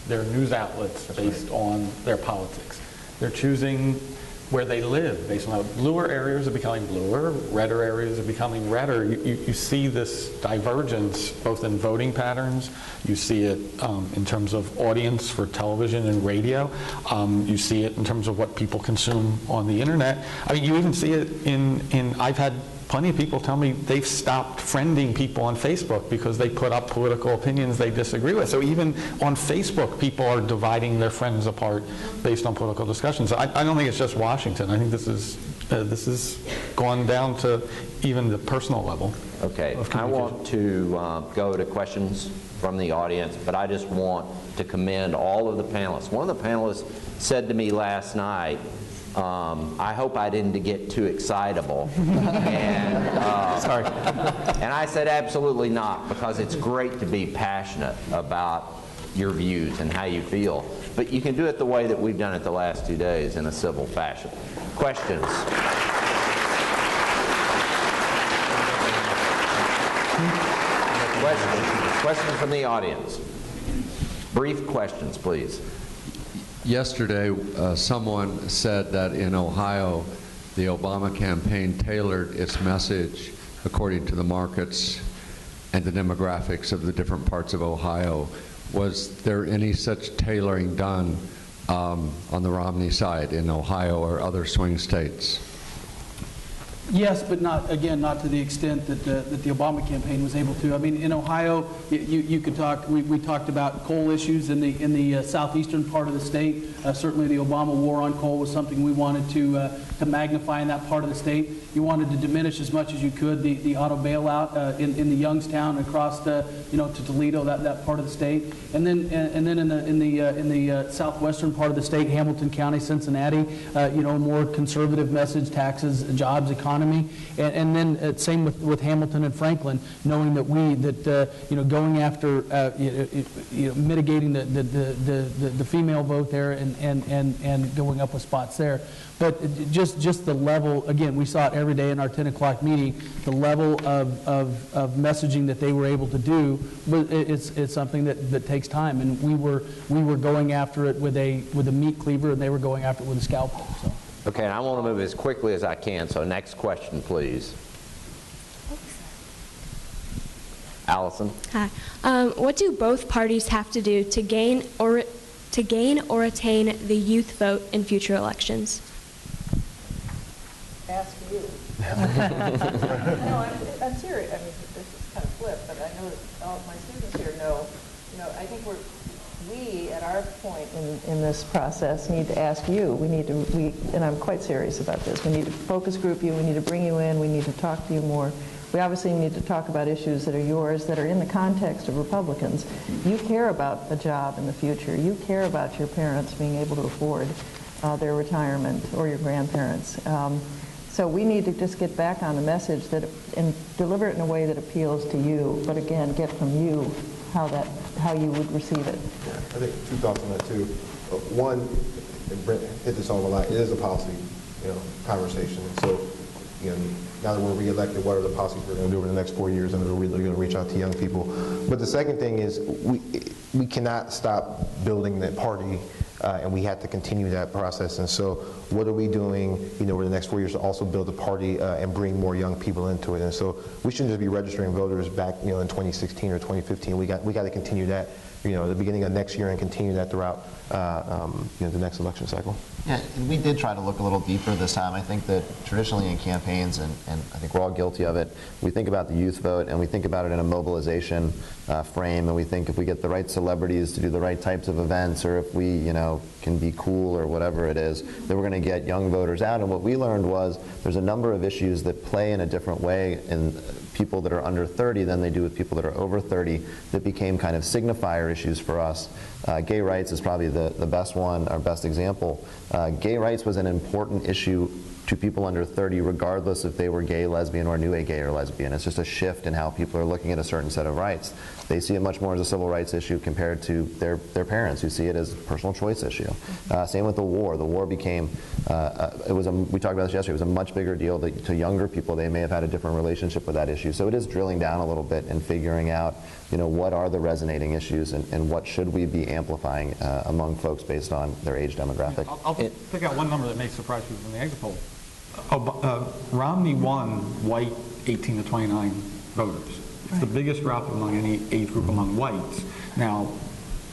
their news outlets based on their politics. They're choosing where they live based on how bluer areas are becoming bluer, redder areas are becoming redder. You see this divergence both in voting patterns, you see it in terms of audience for television and radio, you see it in terms of what people consume on the internet. I mean, you even see it in I've had plenty of people tell me they've stopped friending people on Facebook because they put up political opinions they disagree with. So even on Facebook, people are dividing their friends apart based on political discussions. I don't think it's just Washington. I think this is gone down to even the personal level. Okay, I want to go to questions from the audience, but I just want to commend all of the panelists. One of the panelists said to me last night, I hope I didn't get too excitable. And, Sorry. And I said absolutely not, because it's great to be passionate about your views and how you feel. But you can do it the way that we've done it the last 2 days, in a civil fashion. Questions? Questions from the audience. Brief questions, please. Yesterday, someone said that in Ohio, the Obama campaign tailored its message according to the markets and the demographics of the different parts of Ohio. Was there any such tailoring done on the Romney side in Ohio or other swing states? Yes, but not, again, not to the extent that the Obama campaign was able to. I mean, in Ohio, you could talk, we talked about coal issues in the southeastern part of the state. Certainly the Obama war on coal was something we wanted to magnify in that part of the state. You wanted to diminish as much as you could the auto bailout in the Youngstown across to Toledo, that part of the state. And then in the southwestern part of the state, Hamilton County, Cincinnati, more conservative message, taxes, jobs, economy. And then same with Hamilton and Franklin, knowing that going after mitigating the female vote there and going up with spots there. But just the level, again, we saw it every day in our 10 o'clock meeting, the level of messaging that they were able to do, it's something that takes time. And we were going after it with a meat cleaver, and they were going after it with a scalpel. So. Okay, and I want to move as quickly as I can, so next question, please. Allison? Hi. What do both parties have to do to gain or attain the youth vote in future elections? Ask you. No, I'm serious. I mean, this is kind of flip, but I know that all of my students here know. I think we at our point in this process need to ask you. And I'm quite serious about this. We need to focus group you. We need to bring you in. We need to talk to you more. We obviously need to talk about issues that are yours, that are in the context of Republicans. You care about a job in the future. You care about your parents being able to afford their retirement, or your grandparents. So we need to just get back on the message and deliver it in a way that appeals to you, but again, get from you how you would receive it. Yeah, I think two thoughts on that too. One, and Brent hit this on a lot, it is a policy, conversation. So, now that we're reelected, what are the policies we're going to do over the next 4 years, and we're really going to reach out to young people. But the second thing is we cannot stop building that party, and we have to continue that process. And so what are we doing, over the next 4 years to also build a party and bring more young people into it? And so we shouldn't just be registering voters back, in 2016 or 2015. We got to continue that, at the beginning of next year, and continue that throughout, the next election cycle. Yeah, and we did try to look a little deeper this time. I think that traditionally in campaigns, and I think we're all guilty of it, we think about the youth vote and we think about it in a mobilization frame, and we think if we get the right celebrities to do the right types of events, or if we, can be cool or whatever it is, then we're going to get young voters out. And what we learned was there's a number of issues that play in a different way in people that are under 30 than they do with people that are over 30 that became kind of signifier issues for us. Gay rights is probably the best one, our best example. Gay rights was an important issue to people under 30, regardless if they were gay, lesbian, or knew a gay or lesbian. It's just a shift in how people are looking at a certain set of rights. They see it much more as a civil rights issue compared to their parents, who see it as a personal choice issue. Same with the war. The war became, we talked about this yesterday, it was a much bigger deal to younger people. They may have had a different relationship with that issue. So it is drilling down a little bit and figuring out, what are the resonating issues and what should we be amplifying among folks based on their age demographic. I'll pick out one number that may surprise people from the exit poll. Romney won white 18 to 29 voters. It's the biggest drop among any age group among whites. Now,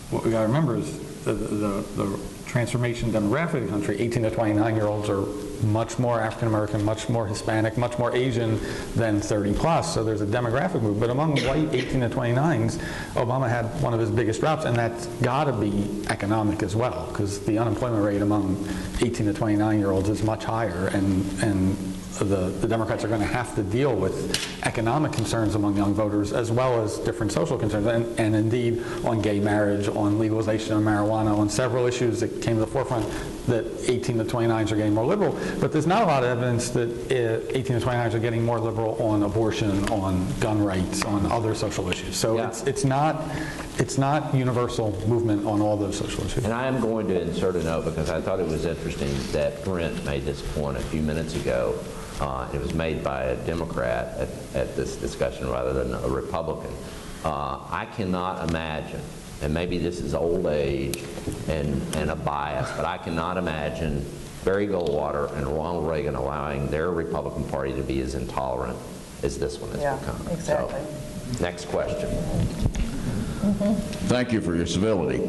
what we got to remember is the transformation demographic of the country. 18 to 29-year-olds are much more African American, much more Hispanic, much more Asian than 30 plus. So there's a demographic move. But among white 18 to 29s, Obama had one of his biggest drops, and that's got to be economic as well, because the unemployment rate among 18 to 29-year-olds is much higher, and the Democrats are going to have to deal with economic concerns among young voters as well as different social concerns, and indeed on gay marriage, on legalization of marijuana, on several issues that came to the forefront that 18 to 29s are getting more liberal. But there's not a lot of evidence that 18 to 29s are getting more liberal on abortion, on gun rights, on other social issues. So yeah. It's not universal movement on all those social issues. And I am going to insert a note because I thought it was interesting that Brent made this point a few minutes ago. It was made by a Democrat at this discussion rather than a Republican. I cannot imagine, and maybe this is old age and a bias, but I cannot imagine Barry Goldwater and Ronald Reagan allowing their Republican Party to be as intolerant as this one has become. Exactly. So, next question. Thank you for your civility.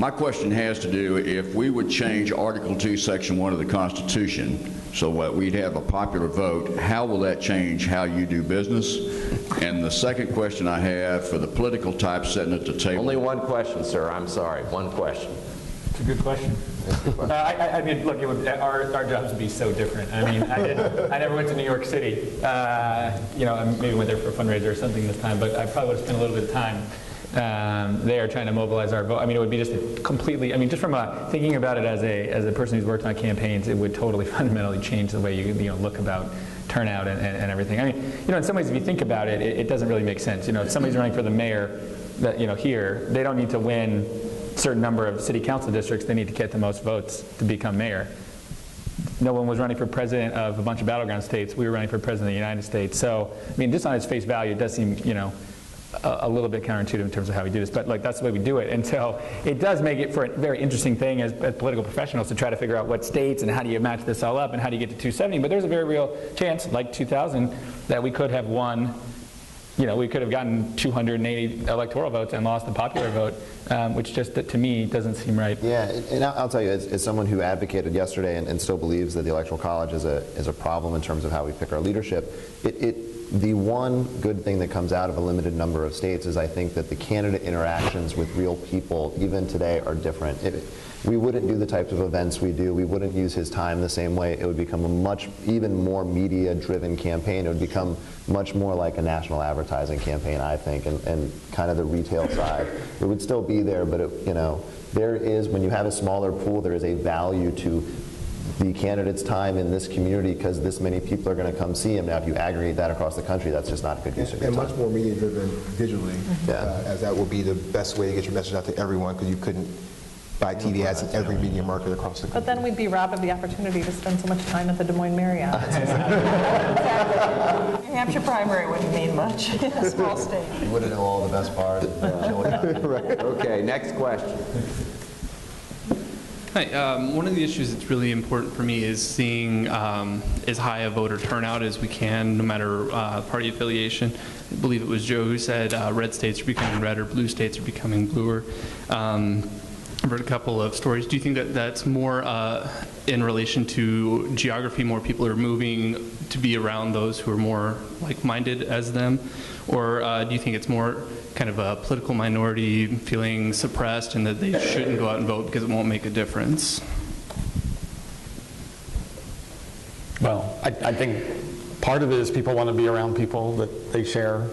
My question has to do if we would change Article 2, Section 1 of the Constitution so what we'd have a popular vote. How will that change how you do business? And the second question I have for the political type sitting at the table. Only one question, sir. I'm sorry. One question. It's a good question. I mean, look, our jobs would be so different. I mean, I never went to New York City. You know, I maybe went there for a fundraiser or something this time, but I probably would have spent a little bit of time there trying to mobilize our vote. I mean, it would be just a completely, I mean, just from thinking about it as a person who's worked on campaigns, it would totally fundamentally change the way you know, look about turnout and everything. I mean, you know, in some ways, if you think about it, it doesn't really make sense. You know, if somebody's running for the mayor, that, you know, here, they don't need to win a certain number of city council districts, they need to get the most votes to become mayor. No one was running for president of a bunch of battleground states. We were running for president of the United States. So, I mean, just on its face value, it does seem, you know, a little bit counterintuitive in terms of how we do this, but like that's the way we do it. And so it does make it for a very interesting thing as political professionals to try to figure out what states and how do you match this all up and how do you get to 270. But there's a very real chance, like 2000, that we could have won. You know, we could have gotten 280 electoral votes and lost the popular vote, which just, to me, doesn't seem right. Yeah, and I'll tell you, as someone who advocated yesterday and still believes that the Electoral College is a problem in terms of how we pick our leadership, the one good thing that comes out of a limited number of states is I think that the candidate interactions with real people, even today, are different. We wouldn't do the types of events we do. We wouldn't use his time the same way. It would become a even more media-driven campaign. It would become much more like a national advertising campaign, I think, and kind of the retail side. It would still be there, but you know, there is, when you have a smaller pool, there is a value to the candidate's time in this community because this many people are going to come see him. Now, if you aggregate that across the country, that's just not a good use of your time. And much more media-driven digitally, as that will be the best way to get your message out to everyone, because you couldn't buy TV ads in every media market across the country. But then we'd be robbed of the opportunity to spend so much time at the Des Moines Marriott. New Hampshire primary wouldn't mean much in a small state. You wouldn't know all the best parts. Right. Okay, next question. Hi, one of the issues that's really important for me is seeing as high a voter turnout as we can, no matter party affiliation. I believe it was Joe who said red states are becoming red or blue states are becoming bluer. I've read a couple of stories. Do you think that that's more in relation to geography, more people are moving to be around those who are more like-minded as them? Or do you think it's more kind of a political minority feeling suppressed and that they shouldn't go out and vote because it won't make a difference? Well, I think part of it is people want to be around people that they share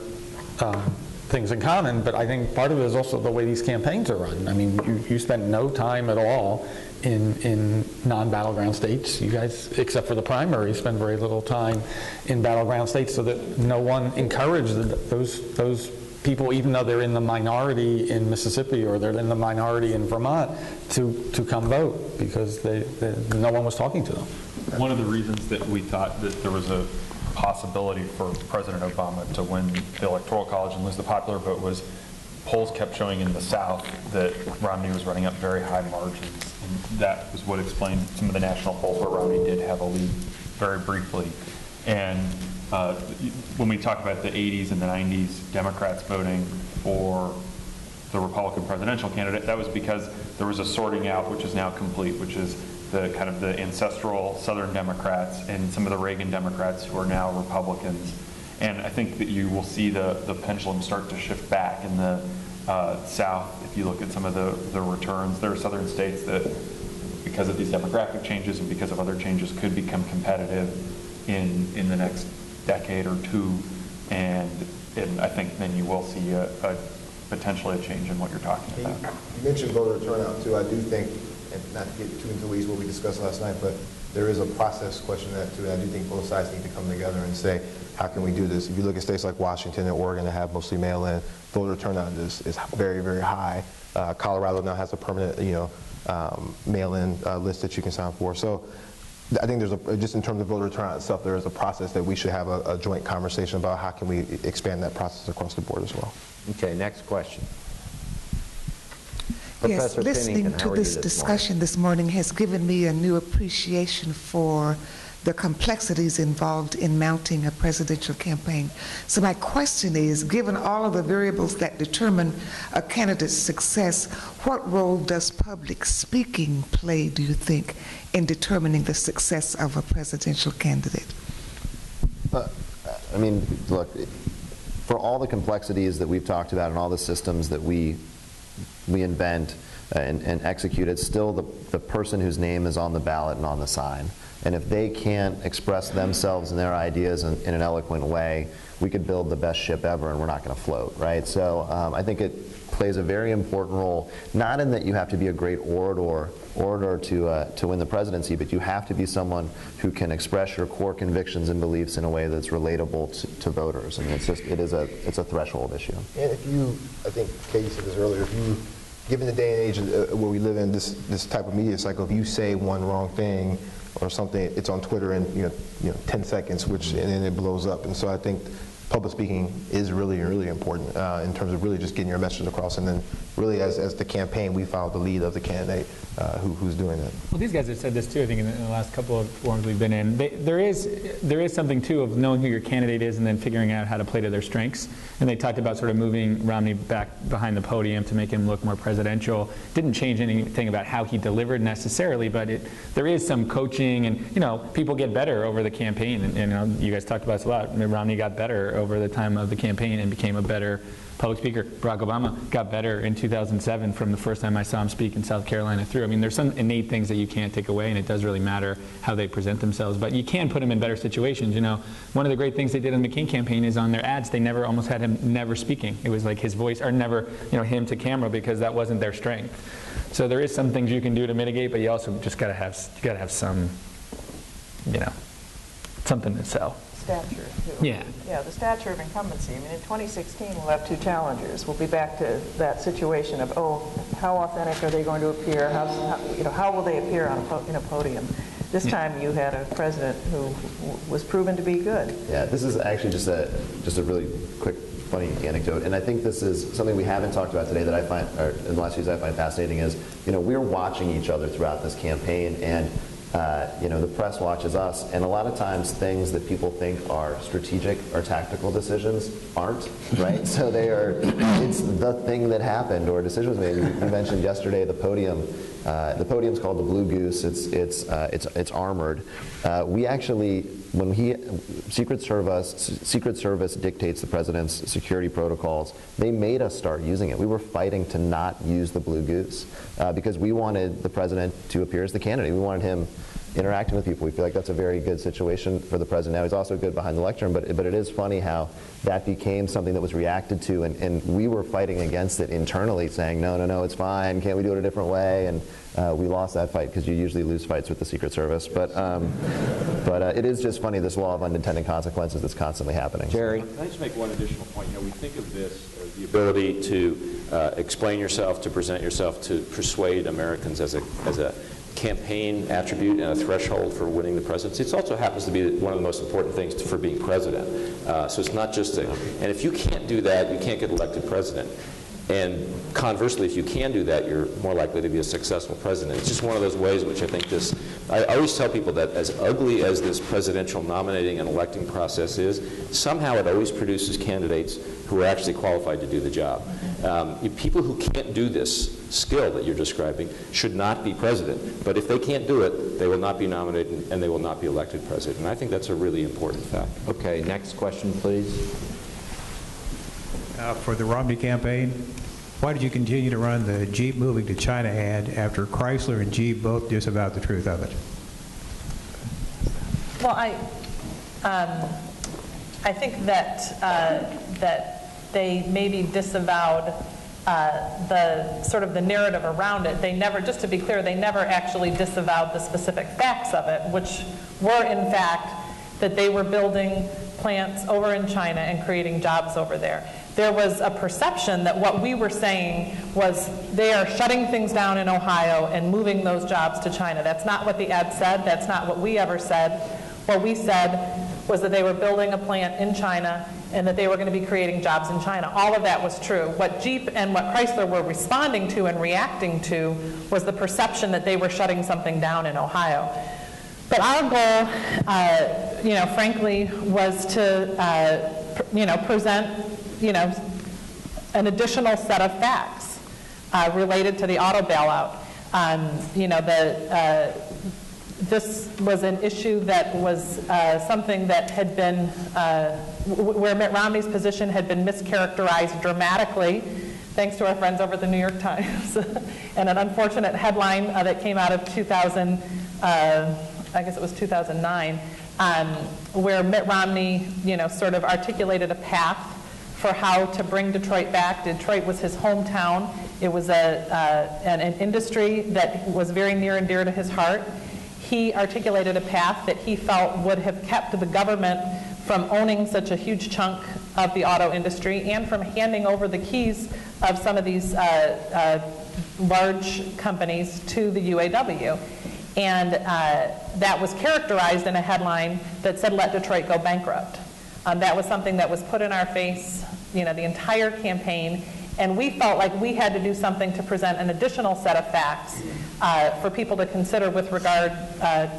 things in common, but I think part of it is also the way these campaigns are run. I mean, you spend no time at all in non-battleground states. You guys, except for the primary, spend very little time in battleground states, so that no one encouraged those people, even though they're in the minority in Mississippi or they're in the minority in Vermont, to come vote, because no one was talking to them. One of the reasons that we thought that there was a possibility for President Obama to win the Electoral College and lose the popular vote was polls kept showing in the South that Romney was running up very high margins. And that was what explained some of the national polls where Romney did have a lead very briefly. And when we talk about the 80s and the 90s Democrats voting for the Republican presidential candidate, that was because there was a sorting out, which is now complete, which is the kind of the ancestral Southern Democrats and some of the Reagan Democrats who are now Republicans. And I think that you will see the pendulum start to shift back in the South. If you look at some of the returns, there are Southern states that, because of these demographic changes and because of other changes, could become competitive in the next decade or two. And I think then you will see potentially a change in what you're talking about. You mentioned voter turnout too. I do think, and not to get too into the weeds what we discussed last night, but there is a process question that too. And I do think both sides need to come together and say, how can we do this? If you look at states like Washington and Oregon that have mostly mail-in, voter turnout is very, very high. Colorado now has a permanent, mail-in list that you can sign for. So I think there's just in terms of voter turnout itself, there is a process that we should have a joint conversation about how can we expand that process across the board as well. Okay, next question. Yes, Professor listening Pennington, to how are you this discussion this morning has given me a new appreciation for the complexities involved in mounting a presidential campaign. So my question is, given all of the variables that determine a candidate's success, what role does public speaking play, do you think, in determining the success of a presidential candidate? I mean, look, for all the complexities that we've talked about and all the systems that we invent and execute, it's still the person whose name is on the ballot and on the sign. And if they can't express themselves and their ideas in an eloquent way, we could build the best ship ever and we're not going to float, right? So I think it plays a very important role, not in that you have to be a great orator to win the presidency, but you have to be someone who can express your core convictions and beliefs in a way that's relatable to voters. I mean, it's a threshold issue. And if you, I think Katie said this earlier, if you, given the day and age where we live in, this type of media cycle, if you say one wrong thing or something, it's on Twitter in 10 seconds, and then it blows up. And so I think public speaking is really, really important in terms of really just getting your message across. And then really as the campaign, we follow the lead of the candidate who's doing that. Well, these guys have said this too, I think, in the last couple of forums we've been in. There is something too of knowing who your candidate is and then figuring out how to play to their strengths. And they talked about sort of moving Romney back behind the podium to make him look more presidential. Didn't change anything about how he delivered necessarily, but there is some coaching, and people get better over the campaign. And you guys talked about this a lot. Romney got better over the time of the campaign and became a better public speaker. Barack Obama got better in 2007 from the first time I saw him speak in South Carolina through. I mean, there's some innate things that you can't take away, and it does really matter how they present themselves. But you can put them in better situations. One of the great things they did in the McCain campaign is on their ads, they almost had him never speaking. It was like his voice, or never, him to camera, because that wasn't their strength. So there is some things you can do to mitigate, but you also just got to have some, something to sell. Stature, too. Yeah. Yeah, the stature of incumbency. I mean, in 2016, we'll have two challengers. We'll be back to that situation of, how authentic are they going to appear? How will they appear in a podium? This time, you had a president who was proven to be good. Yeah, this is actually just a really quick, funny anecdote, and I think this is something we haven't talked about today that I find, or in the last few days I find fascinating is, we're watching each other throughout this campaign, and the press watches us, and a lot of times things that people think are strategic or tactical decisions aren't, right? So it's the thing that happened, or decisions made. You mentioned yesterday the podium. The podium's called the Blue Goose. It's armored. We actually, Secret Service dictates the president's security protocols. They made us start using it. We were fighting to not use the Blue Goose because we wanted the president to appear as the candidate. We wanted him interacting with people. We feel like that's a very good situation for the president. Now, he's also good behind the lectern, but it is funny how that became something that was reacted to, and we were fighting against it internally, saying, no, it's fine, can't we do it a different way? And we lost that fight, because you usually lose fights with the Secret Service. But it is just funny, this law of unintended consequences that's constantly happening. Jerry? Can I just make one additional point? We think of this as the ability to explain yourself, to present yourself, to persuade Americans as a campaign attribute and a threshold for winning the presidency. It also happens to be one of the most important things for being president. So it's not just and if you can't do that, you can't get elected president. And conversely, if you can do that, you're more likely to be a successful president. It's just one of those ways in which I think I always tell people that as ugly as this presidential nominating and electing process is, somehow it always produces candidates who are actually qualified to do the job. People who can't do this skill that you're describing should not be president. But if they can't do it, they will not be nominated and they will not be elected president. And I think that's a really important fact. Okay, next question, please. For the Romney campaign, why did you continue to run the Jeep moving to China ad after Chrysler and Jeep both disavowed the truth of it? Well, I think that they maybe disavowed the sort of the narrative around it. They never, just to be clear, they never actually disavowed the specific facts of it, which were in fact that they were building plants over in China and creating jobs over there. There was a perception that what we were saying was they are shutting things down in Ohio and moving those jobs to China. That's not what the ad said. That's not what we ever said. What we said was that they were building a plant in China and that they were going to be creating jobs in China. All of that was true. What Jeep and what Chrysler were responding to and reacting to was the perception that they were shutting something down in Ohio. But our goal, frankly, was to, present, an additional set of facts this was an issue that was something that had been, where Mitt Romney's position had been mischaracterized dramatically, thanks to our friends over at the New York Times, and an unfortunate headline that came out of 2009, where Mitt Romney, sort of articulated a path for how to bring Detroit back. Detroit was his hometown. It was an industry that was very near and dear to his heart. He articulated a path that he felt would have kept the government from owning such a huge chunk of the auto industry and from handing over the keys of some of these large companies to the UAW. And that was characterized in a headline that said, "Let Detroit go bankrupt." That was something that was put in our face, the entire campaign, and we felt like we had to do something to present an additional set of facts for people to consider with regard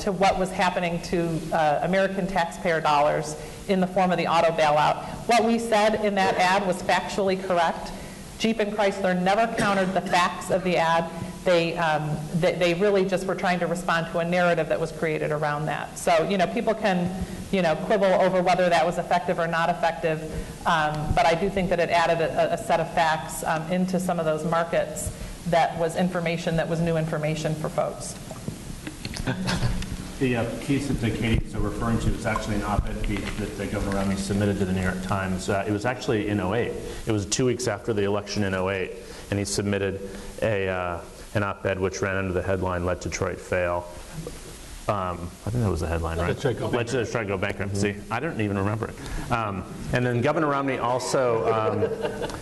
to what was happening to American taxpayer dollars in the form of the auto bailout. What we said in that ad was factually correct. Jeep and Chrysler never countered the facts of the ad. They really just were trying to respond to a narrative that was created around that. So, people can, quibble over whether that was effective or not effective, but I do think that it added a set of facts into some of those markets that was information that was new information for folks. The piece that Katie's referring to is actually an op-ed piece that Governor Romney submitted to the New York Times. It was actually in 2008. It was 2 weeks after the election in 2008, and he submitted an op-ed which ran under the headline, "Let Detroit Fail." I think that was the headline, right? Let Detroit go bankrupt. See, I don't even remember it. And then Governor Romney also,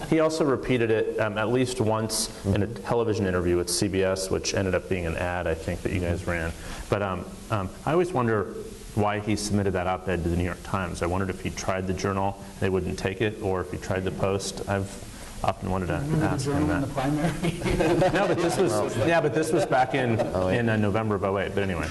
he also repeated it at least once in a television interview with CBS, which ended up being an ad, I think, that you guys ran. But I always wonder why he submitted that op-ed to the New York Times. I wondered if he tried the Journal, they wouldn't take it, or if he tried the Post. I've often wanted to ask him that. No, but this was back in November of 2008. But anyway.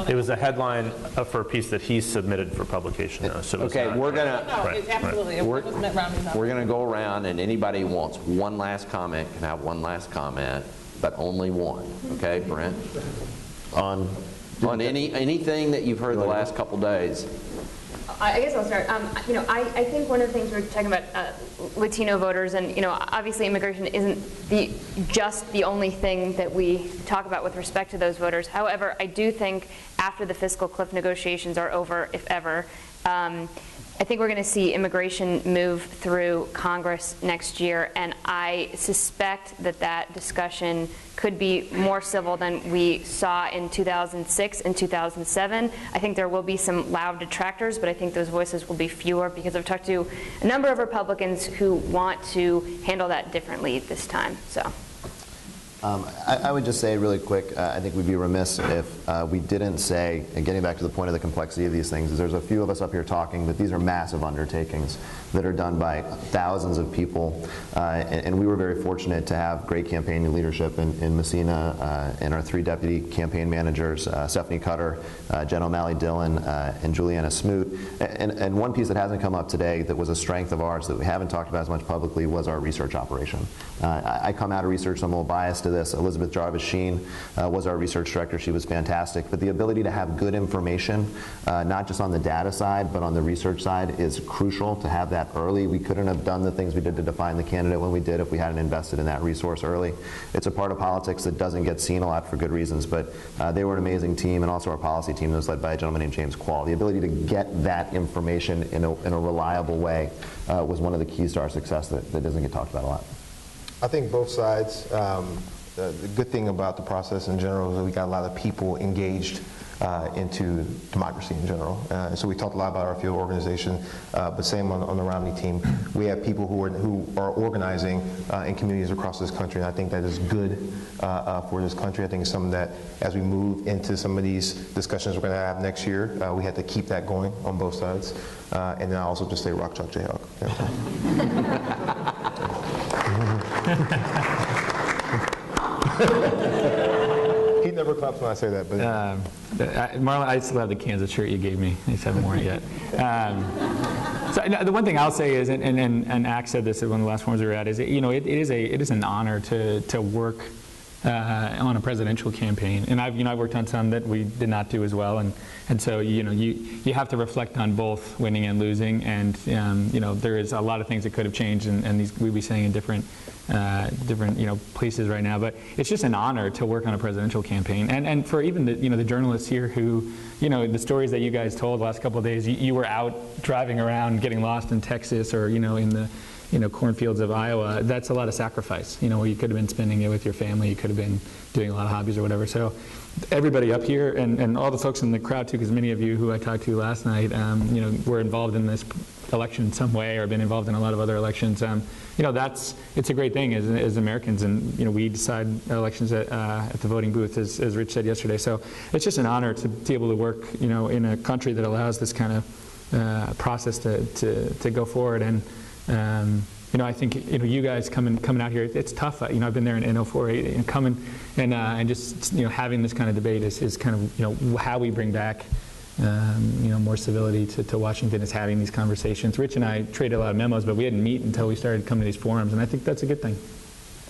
It was a headline for a piece that he submitted for publication. So okay, we're going to absolutely. We're going to go around, and anybody who wants one last comment can have one last comment, but only one. Okay, Brent? On anything that you've heard the last couple days. I guess I'll start. I think one of the things we're talking about Latino voters, and obviously immigration isn't just the only thing that we talk about with respect to those voters. However, I do think after the fiscal cliff negotiations are over, if ever, I think we're going to see immigration move through Congress next year, and I suspect that discussion could be more civil than we saw in 2006 and 2007. I think there will be some loud detractors, but I think those voices will be fewer because I've talked to a number of Republicans who want to handle that differently this time. So. I would just say really quick, I think we'd be remiss if we didn't say, and getting back to the point of the complexity of these things, is there's a few of us up here talking, but these are massive undertakings that are done by thousands of people. And we were very fortunate to have great campaign leadership in Messina and our 3 deputy campaign managers, Stephanie Cutter, Jen O'Malley Dillon, and Juliana Smoot. And one piece that hasn't come up today that was a strength of ours that we haven't talked about as much publicly was our research operation. I come out of research, so I'm a little biased to this. Elizabeth Jarvis-Sheen was our research director. She was fantastic. But the ability to have good information, not just on the data side, but on the research side, is crucial to have that early. We couldn't have done the things we did to define the candidate when we did if we hadn't invested in that resource early. It's a part of politics that doesn't get seen a lot for good reasons, but they were an amazing team, and also our policy team that was led by a gentleman named James Quall. The ability to get that information in a reliable way was one of the keys to our success that doesn't get talked about a lot. I think both sides. The good thing about the process in general is that we got a lot of people engaged into democracy in general. So we talked a lot about our field organization, but same on the Romney team. We have people who are organizing in communities across this country, and I think that is good for this country. I think it's something that as we move into some of these discussions we're going to have next year, we have to keep that going on both sides. And then I also just say rock, chalk, Jayhawk. He never claps when I say that. But Marlon, I still have the Kansas shirt you gave me. I just haven't worn it yet. So the one thing I'll say is, and Axe said this at one of the last forums we were at, is it is an honor to work on a presidential campaign. And I've worked on some that we did not do as well, and so you have to reflect on both winning and losing, and there is a lot of things that could have changed, and these we'd be saying in different places right now. But it's just an honor to work on a presidential campaign, and for even the journalists here who the stories that you guys told the last couple of days, you were out driving around getting lost in Texas or in the cornfields of Iowa. That's a lot of sacrifice, where you could have been spending it with your family, you could have been doing a lot of hobbies or whatever. So everybody up here and all the folks in the crowd too, because many of you who I talked to last night, were involved in this election in some way or been involved in a lot of other elections. It's a great thing as Americans, and we decide elections at the voting booth, as Rich said yesterday. So it's just an honor to be able to work, in a country that allows this kind of process to go forward. And I think you guys coming out here, it's tough. I've been there in 2004, and coming and just having this kind of debate is kind of how we bring back more civility to Washington, is having these conversations. Rich and I traded a lot of memos, but we didn't meet until we started coming to these forums, and I think that's a good thing.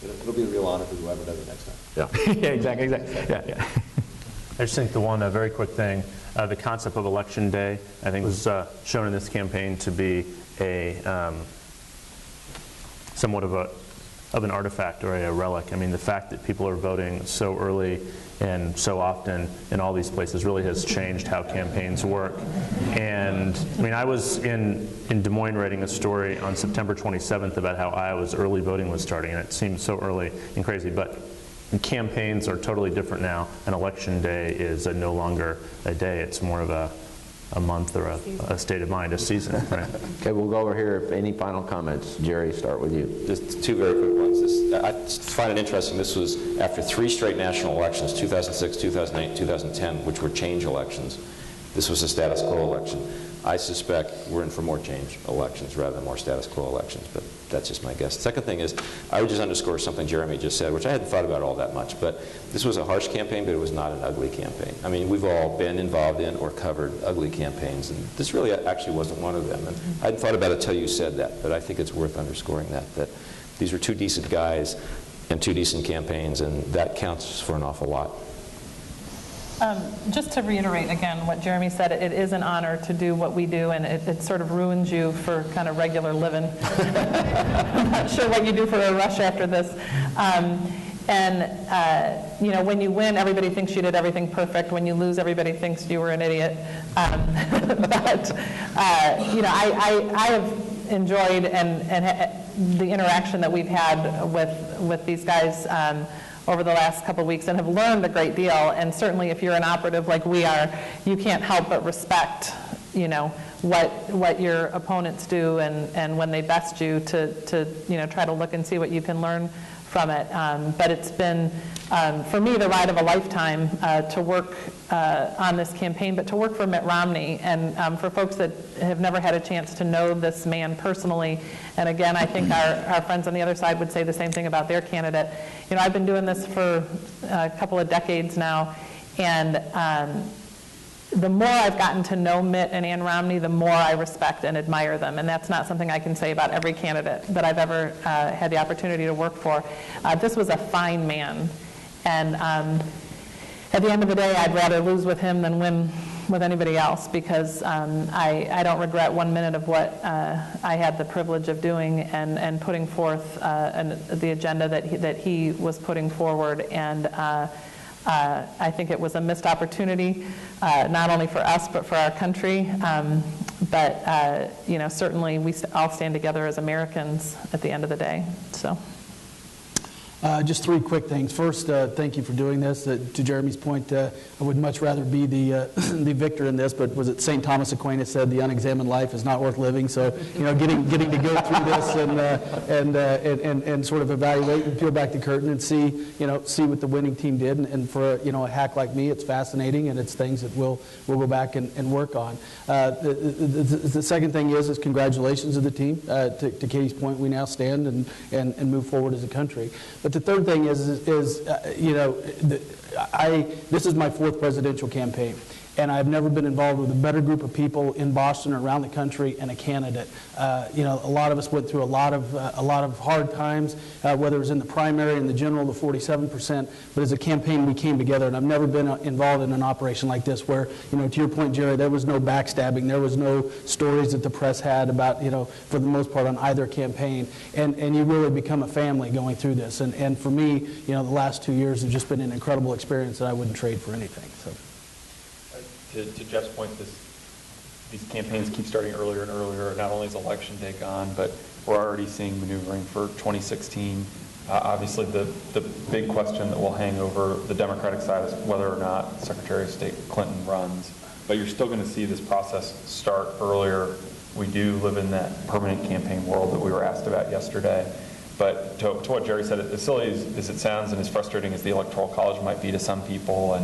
It'll be a real honor for whoever does it next time. Yeah. Yeah, exactly. Yeah. I just think the one very quick thing, the concept of election day, I think was shown in this campaign to be a somewhat of an artifact or a relic. I mean, the fact that people are voting so early and so often in all these places really has changed how campaigns work. And I mean, I was in Des Moines writing a story on September 27th about how Iowa's early voting was starting, and it seemed so early and crazy. But campaigns are totally different now, and election day is no longer a day. It's more of a month or a state of mind, a season. Right? Okay, we'll go over here. If any final comments, Jerry, start with you. Just two very quick ones. I find it interesting. This was after 3 straight national elections, 2006, 2008, 2010, which were change elections. This was a status quo election. I suspect we're in for more change elections rather than more status quo elections, but that's just my guess. The second thing is, I would just underscore something Jeremy just said, which I hadn't thought about all that much, but this was a harsh campaign, but it was not an ugly campaign. I mean, we've all been involved in or covered ugly campaigns, and this really actually wasn't one of them. And I hadn't thought about it until you said that, but I think it's worth underscoring that these were 2 decent guys and 2 decent campaigns, and that counts for an awful lot. Just to reiterate again what Jeremy said, it is an honor to do what we do, and it sort of ruins you for kind of regular living. I'm not sure what you do for a rush after this. When you win, everybody thinks you did everything perfect. When you lose, everybody thinks you were an idiot. I have enjoyed and the interaction that we've had with these guys over the last couple of weeks, and have learned a great deal. And certainly if you're an operative like we are, you can't help but respect what your opponents do, and when they best you to try to look and see what you can learn from it. But it's been, for me, the ride of a lifetime to work on this campaign, but to work for Mitt Romney, and for folks that have never had a chance to know this man personally. And again, I think our friends on the other side would say the same thing about their candidate. I've been doing this for a couple of decades now, and the more I've gotten to know Mitt and Ann Romney, the more I respect and admire them. And that's not something I can say about every candidate that I've ever had the opportunity to work for. This was a fine man. And at the end of the day, I'd rather lose with him than win with anybody else, because I don't regret 1 minute of what I had the privilege of doing and putting forth the agenda that he was putting forward. And I think it was a missed opportunity, not only for us, but for our country. But certainly we all stand together as Americans at the end of the day. So. Just 3 quick things. First, thank you for doing this. To Jeremy's point, I would much rather be the victor in this, but was it St. Thomas Aquinas said the unexamined life is not worth living? So, getting to go through this and sort of evaluate and peel back the curtain and see what the winning team did. And for a hack like me, it's fascinating, and it's things that we'll go back and work on. The second thing is this to the team. To Katie's point, we now stand and move forward as a country. But the third thing is this is my 4th presidential campaign. and I've never been involved with a better group of people in Boston or around the country and a candidate. You know, a lot of us went through a lot of hard times, whether it was in the primary, in the general, the 47%, but as a campaign we came together, and I've never been involved in an operation like this where, you know, to your point, Jerry, there was no backstabbing, there was no stories that the press had about, you know, for the most part on either campaign, and you really become a family going through this, and for me, you know, the last 2 years have just been an incredible experience that I wouldn't trade for anything. So. To Jeff's point, these campaigns keep starting earlier and earlier. Not only is election day gone, but we're already seeing maneuvering for 2016. Obviously, the big question that will hang over the Democratic side is whether or not Secretary of State Clinton runs. But you're still going to see this process start earlier. We do live in that permanent campaign world that we were asked about yesterday. But to what Jerry said, as silly as it sounds and as frustrating as the Electoral College might be to some people,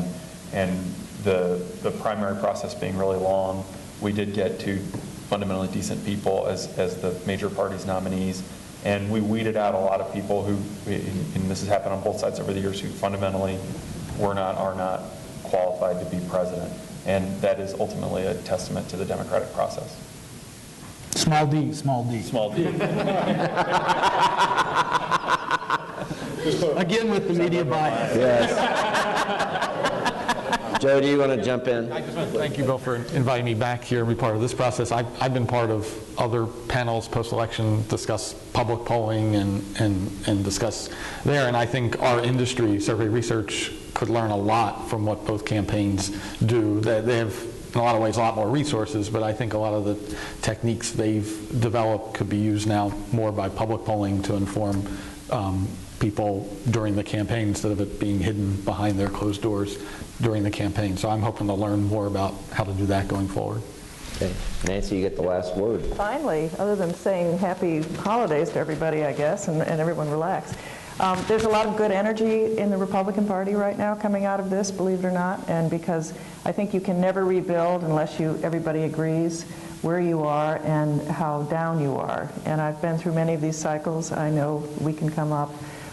and the primary process being really long, we did get to fundamentally decent people as the major parties' nominees. And we weeded out a lot of people who, and this has happened on both sides over the years, who fundamentally are not qualified to be president. And that is ultimately a testament to the democratic process. Small d, small d. Small d. Again with the media bias. Yes. Joe, do you want to jump in? I just want to thank you, Bill, for inviting me back here and be part of this process. I've been part of other panels post-election, discuss public polling and discuss there, and I think our industry, survey research, could learn a lot from what both campaigns do. They have, in a lot of ways, a lot more resources, but I think a lot of the techniques they've developed could be used now more by public polling to inform people during the campaign instead of it being hidden behind their closed doors during the campaign. So I'm hoping to learn more about how to do that going forward. Okay. Nancy, you get the last word. Finally, other than saying happy holidays to everybody, I guess, and everyone relax. There's a lot of good energy in the Republican Party right now coming out of this, believe it or not, and because I think you can never rebuild unless everybody agrees where you are and how down you are. And I've been through many of these cycles. I know we can come up.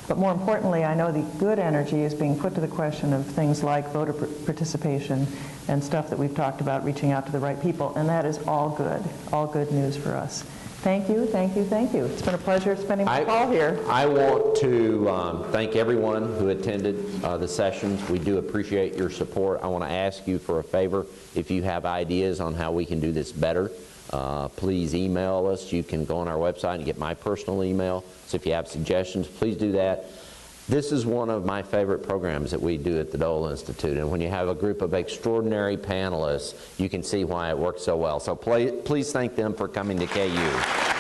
But more importantly, I know the good energy is being put to the question of things like voter participation and stuff that we've talked about, reaching out to the right people, and that is all good news for us. Thank you, thank you, thank you. It's been a pleasure spending my fall here. I want to thank everyone who attended the sessions. We do appreciate your support. I want to ask you for a favor. If you have ideas on how we can do this better, please email us. You can go on our website and get my personal email. So if you have suggestions, please do that. This is one of my favorite programs that we do at the Dole Institute. And when you have a group of extraordinary panelists, you can see why it works so well. So please thank them for coming to KU.